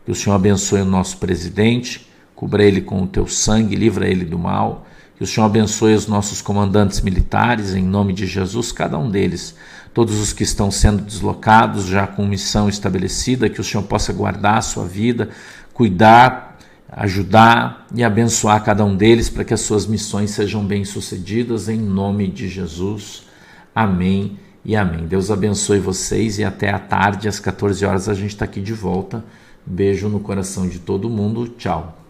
que o Senhor abençoe o nosso presidente, cubra ele com o teu sangue, livra ele do mal, que o Senhor abençoe os nossos comandantes militares, em nome de Jesus, cada um deles, todos os que estão sendo deslocados, já com missão estabelecida, que o Senhor possa guardar a sua vida, cuidar, ajudar e abençoar cada um deles para que as suas missões sejam bem-sucedidas, em nome de Jesus. Amém e amém. Deus abençoe vocês e até à tarde, às 14 horas, a gente está aqui de volta. Beijo no coração de todo mundo. Tchau.